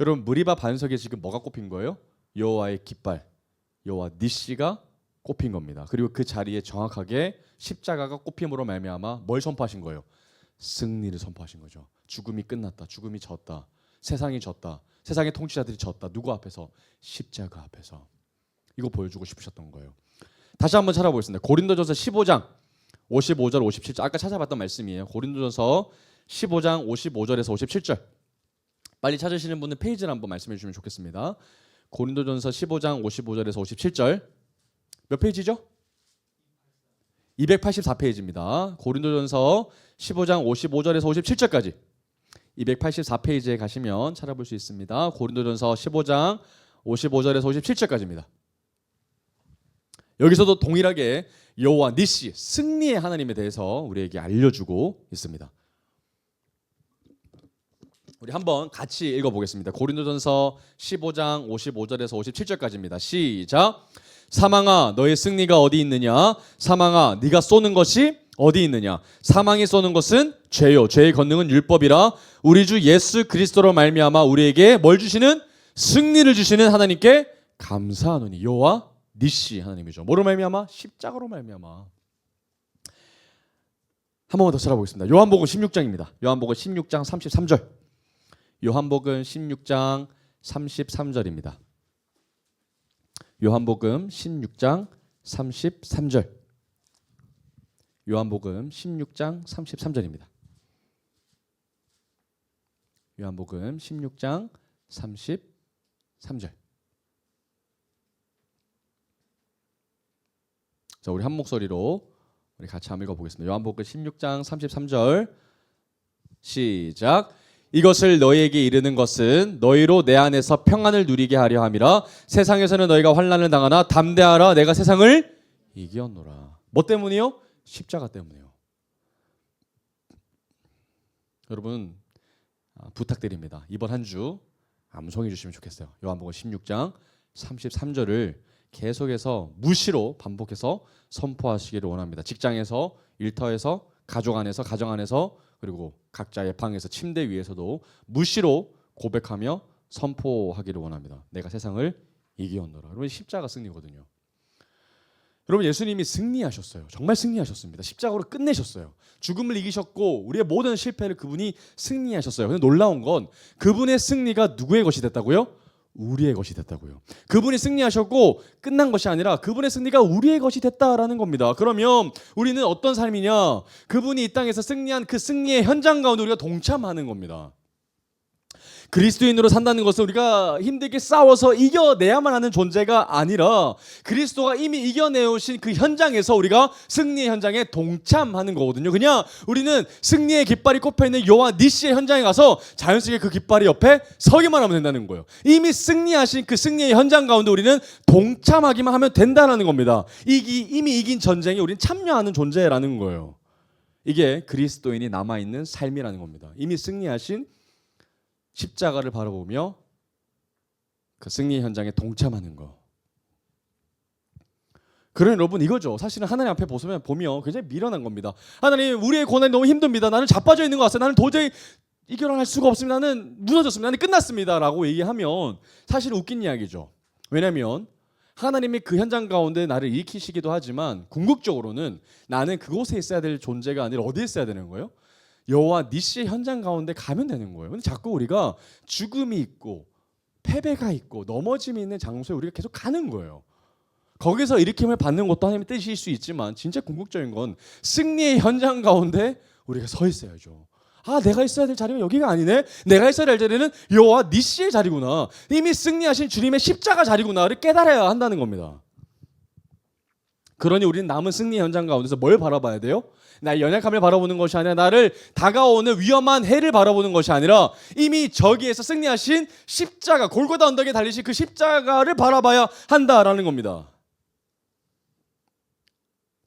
여러분 무리바 반석에 지금 뭐가 꼽힌 거예요? 여호와의 깃발, 여호와 니시가 꼽힌 겁니다. 그리고 그 자리에 정확하게 십자가가 꼽힘으로 말미암아 뭘 선포하신 거예요? 승리를 선포하신 거죠. 죽음이 끝났다. 죽음이 졌다. 세상이 졌다. 세상의 통치자들이 졌다. 누구 앞에서? 십자가 앞에서. 이거 보여주고 싶으셨던 거예요. 다시 한번 찾아보겠습니다. 고린도전서 15장 55절 57절. 아까 찾아봤던 말씀이에요. 고린도전서 15장 55절에서 57절. 빨리 찾으시는 분은 페이지를 한번 말씀해 주시면 좋겠습니다. 고린도전서 15장 55절에서 57절. 몇 페이지죠? 284페이지입니다. 고린도전서 15장 55절에서 57절까지 284페이지에 가시면 찾아볼 수 있습니다. 고린도전서 15장 55절에서 57절까지입니다. 여기서도 동일하게 여호와 니시, 승리의 하나님에 대해서 우리에게 알려주고 있습니다. 우리 한번 같이 읽어보겠습니다. 고린도전서 15장 55절에서 57절까지입니다. 시작. 사망아 너의 승리가 어디 있느냐? 사망아 네가 쏘는 것이 어디 있느냐? 사망이 쏘는 것은 죄요. 죄의 권능은 율법이라. 우리 주 예수 그리스도로 말미암아 우리에게 뭘 주시는? 승리를 주시는 하나님께 감사하노니. 여호와 니시 하나님이죠. 뭐로 말미암아? 십자가로 말미암아. 한 번만 더 찾아보겠습니다. 요한복음 16장입니다. 요한복음 16장 33절. 요한복음 16장 33절입니다. 요한복음 16장 33절. 요한복음 16장 33절입니다. 요한복음 16장 33절. 자, 우리 한 목소리로 우리 같이 한번 읽어보겠습니다. 요한복음 16장 33절. 시작. 이것을 너희에게 이르는 것은 너희로 내 안에서 평안을 누리게 하려 함이라. 세상에서는 너희가 환난을 당하나 담대하라. 내가 세상을 이겼노라. 뭐 때문이요? 십자가 때문에요. 여러분 부탁드립니다. 이번 한 주 암송해 주시면 좋겠어요. 요한복음 16장 33절을 계속해서 무시로 반복해서 선포하시기를 원합니다. 직장에서, 일터에서, 가족 안에서, 가정 안에서, 그리고 각자의 방에서, 침대 위에서도 무시로 고백하며 선포하기를 원합니다. 내가 세상을 이기었노라. 여러분 십자가 승리거든요. 여러분 예수님이 승리하셨어요. 정말 승리하셨습니다. 십자가로 끝내셨어요. 죽음을 이기셨고 우리의 모든 실패를 그분이 승리하셨어요. 근데 놀라운 건 그분의 승리가 누구의 것이 됐다고요? 우리의 것이 됐다고요. 그분이 승리하셨고 끝난 것이 아니라 그분의 승리가 우리의 것이 됐다라는 겁니다. 그러면 우리는 어떤 삶이냐? 그분이 이 땅에서 승리한 그 승리의 현장 가운데 우리가 동참하는 겁니다. 그리스도인으로 산다는 것은 우리가 힘들게 싸워서 이겨내야만 하는 존재가 아니라 그리스도가 이미 이겨내오신 그 현장에서 우리가 승리의 현장에 동참하는 거거든요. 그냥 우리는 승리의 깃발이 꼽혀있는 요한 니시의 현장에 가서 자연스럽게 그 깃발이 옆에 서기만 하면 된다는 거예요. 이미 승리하신 그 승리의 현장 가운데 우리는 동참하기만 하면 된다는 겁니다. 이미 이긴 전쟁에 우리는 참여하는 존재라는 거예요. 이게 그리스도인이 남아있는 삶이라는 겁니다. 이미 승리하신 십자가를 바라보며 그 승리 현장에 동참하는 거. 그러면 여러분 이거죠. 사실은 하나님 앞에 보면 굉장히 미련한 겁니다. 하나님 우리의 고난이 너무 힘듭니다. 나는 자빠져 있는 것 같아요. 나는 도저히 이겨낼 수가 없습니다. 나는 무너졌습니다. 나는 끝났습니다. 라고 얘기하면 사실 웃긴 이야기죠. 왜냐하면 하나님이 그 현장 가운데 나를 일으키시기도 하지만 궁극적으로는 나는 그곳에 있어야 될 존재가 아니라 어디에 있어야 되는 거예요? 여호와 니시의 현장 가운데 가면 되는 거예요. 근데 자꾸 우리가 죽음이 있고 패배가 있고 넘어짐이 있는 장소에 우리가 계속 가는 거예요. 거기서 일으킴을 받는 것도 하나님의 뜻일 수 있지만 진짜 궁극적인 건 승리의 현장 가운데 우리가 서 있어야죠. 아, 내가 있어야 될 자리가 여기가 아니네. 내가 있어야 될 자리는 여호와 니시의 자리구나. 이미 승리하신 주님의 십자가 자리구나를 깨달아야 한다는 겁니다. 그러니 우리는 남은 승리 현장 가운데서 뭘 바라봐야 돼요? 나의 연약함을 바라보는 것이 아니라 나를 다가오는 위험한 해를 바라보는 것이 아니라 이미 저기에서 승리하신 십자가, 골고다 언덕에 달리신 그 십자가를 바라봐야 한다라는 겁니다.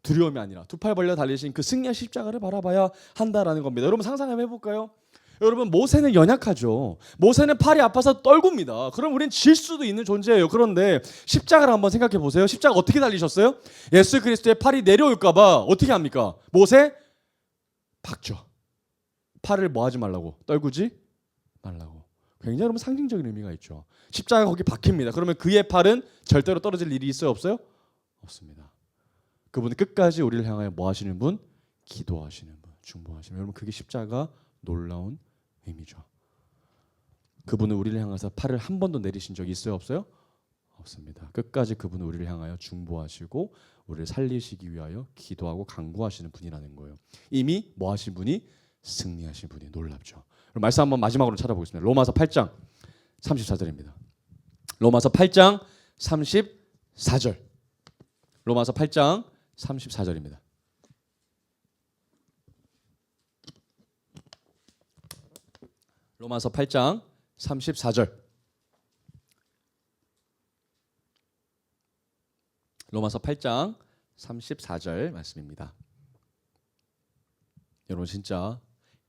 두려움이 아니라 두 팔 벌려 달리신 그 승리하신 십자가를 바라봐야 한다라는 겁니다. 여러분 상상 한번 해볼까요? 여러분 모세는 연약하죠. 모세는 팔이 아파서 떨굽니다. 그럼 우리는 질 수도 있는 존재예요. 그런데 십자가를 한번 생각해 보세요. 십자가 어떻게 달리셨어요? 예수 그리스도의 팔이 내려올까 봐 어떻게 합니까? 모세 박죠. 팔을 뭐 하지 말라고? 떨구지 말라고. 굉장히 여러분 상징적인 의미가 있죠. 십자가 거기 박힙니다. 그러면 그의 팔은 절대로 떨어질 일이 있어요? 없어요? 없습니다. 그분은 끝까지 우리를 향하여 뭐 하시는 분? 기도하시는 분, 중보하시는 분. 여러분 그게 십자가 놀라운 의미죠. 그분은 우리를 향해서 팔을 한 번도 내리신 적이 있어요? 없어요? 없습니다. 끝까지 그분은 우리를 향하여 중보하시고 우리를 살리시기 위하여 기도하고 간구하시는 분이라는 거예요. 이미 뭐 하신 분이? 승리하신 분이. 놀랍죠. 말씀 한번 마지막으로 찾아보겠습니다. 로마서 8장 34절입니다. 로마서 8장 34절. 로마서 8장 34절입니다. 로마서 8장 34절. 로마서 8장 34절 말씀입니다. 여러분 진짜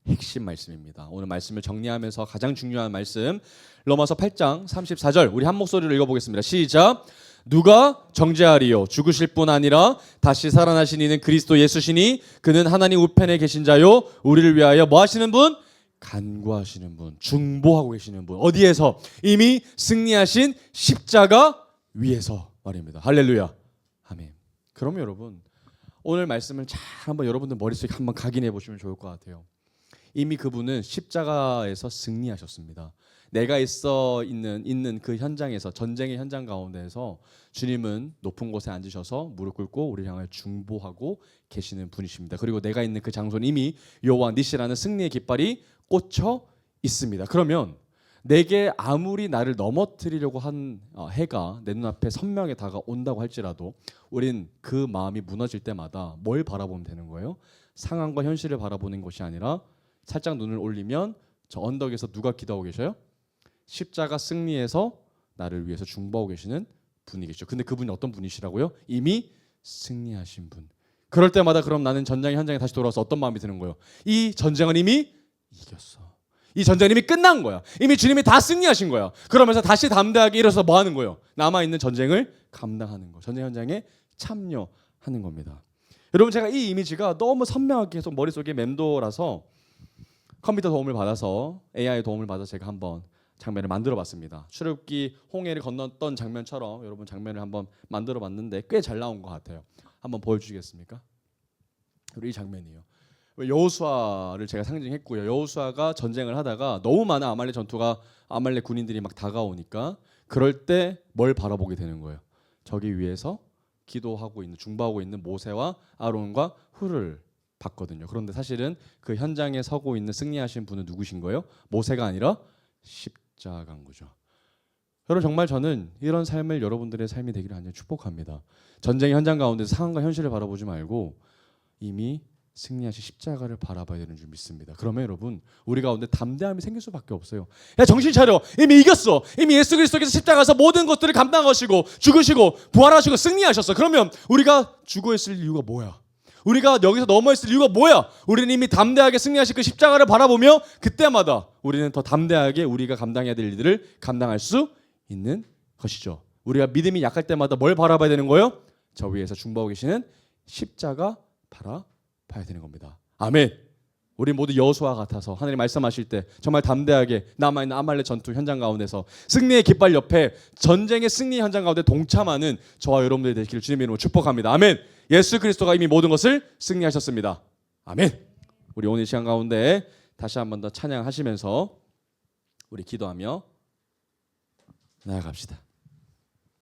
핵심 말씀입니다. 오늘 말씀을 정리하면서 가장 중요한 말씀 로마서 8장 34절 우리 한 목소리로 읽어보겠습니다. 시작. 누가 정죄하리요? 죽으실 뿐 아니라 다시 살아나신 이는 그리스도 예수시니 그는 하나님 우편에 계신 자요 우리를 위하여 뭐 하시는 분? 간구하시는 분, 중보하고 계시는 분. 어디에서? 이미 승리하신 십자가 위에서 말입니다. 할렐루야. 아멘. 그럼 여러분 오늘 말씀을 잘 한번 여러분들 머릿속에 한번 각인해 보시면 좋을 것 같아요. 이미 그분은 십자가에서 승리하셨습니다. 내가 있는 그 현장에서 전쟁의 현장 가운데에서 주님은 높은 곳에 앉으셔서 무릎 꿇고 우리를 향하여 중보하고 계시는 분이십니다. 그리고 내가 있는 그 장소는 이미 여호와 니시라는 승리의 깃발이 꽂혀 있습니다. 그러면 내게 아무리 나를 넘어뜨리려고 한 해가 내 눈앞에 선명하게 다가온다고 할지라도 우린 그 마음이 무너질 때마다 뭘 바라보면 되는 거예요? 상황과 현실을 바라보는 것이 아니라 살짝 눈을 올리면 저 언덕에서 누가 기도하고 계셔요? 십자가 승리해서 나를 위해서 중보하고 계시는 분이 계시죠. 근데 그분이 어떤 분이시라고요? 이미 승리하신 분. 그럴 때마다 그럼 나는 전쟁의 현장에 다시 돌아와서 어떤 마음이 드는 거예요? 이 전쟁은 이미 이겼어. 이 전쟁은 이미 끝난 거야. 이미 주님이 다 승리하신 거야. 그러면서 다시 담대하게 일어서 뭐 하는 거예요? 남아있는 전쟁을 감당하는 거. 전쟁 현장에 참여하는 겁니다. 여러분 제가 이 이미지가 너무 선명하게 계속 머릿속에 맴돌아서 컴퓨터 도움을 받아서 AI 도움을 받아서 제가 한번 장면을 만들어봤습니다. 출애굽기 홍해를 건넜던 장면처럼 여러분 장면을 한번 만들어봤는데 꽤 잘 나온 것 같아요. 한번 보여주시겠습니까? 우리 이 장면이에요. 여호수아를 제가 상징했고요. 여호수아가 전쟁을 하다가 너무 많은 아말렉 전투가 아말렉 군인들이 막 다가오니까 그럴 때 뭘 바라보게 되는 거예요. 저기 위에서 기도하고 있는 중보하고 있는 모세와 아론과 훌을 봤거든요. 그런데 사실은 그 현장에 서고 있는 승리하신 분은 누구신 거예요? 모세가 아니라 십자가인 거죠. 여러분 정말 저는 이런 삶을 여러분들의 삶이 되기를 간절히 축복합니다. 전쟁의 현장 가운데 상황과 현실을 바라보지 말고 이미 승리하신 십자가를 바라봐야 되는 줄 믿습니다. 그러면 여러분 우리 가운데 담대함이 생길 수밖에 없어요. 야 정신 차려. 이미 이겼어. 이미 예수 그리스도께서 십자가에서 모든 것들을 감당하시고 죽으시고 부활하시고 승리하셨어. 그러면 우리가 죽어 있을 이유가 뭐야? 우리가 여기서 넘어 있을 이유가 뭐야? 우리는 이미 담대하게 승리하신 그 십자가를 바라보며 그때마다 우리는 더 담대하게 우리가 감당해야 될 일들을 감당할 수 있는 것이죠. 우리가 믿음이 약할 때마다 뭘 바라봐야 되는 거예요? 저 위에서 중보하고 계시는 십자가 바라봐야 되는 겁니다. 아멘. 우리 모두 여호수아 같아서 하나님 말씀하실 때 정말 담대하게 남아있는 아말렉 전투 현장 가운데서 승리의 깃발 옆에 전쟁의 승리 현장 가운데 동참하는 저와 여러분들이 되시기를 주님의 이름으로 축복합니다. 아멘. 예수 그리스도가 이미 모든 것을 승리하셨습니다. 아멘. 우리 오늘 시간 가운데 다시 한 번 더 찬양하시면서 우리 기도하며 나아갑시다.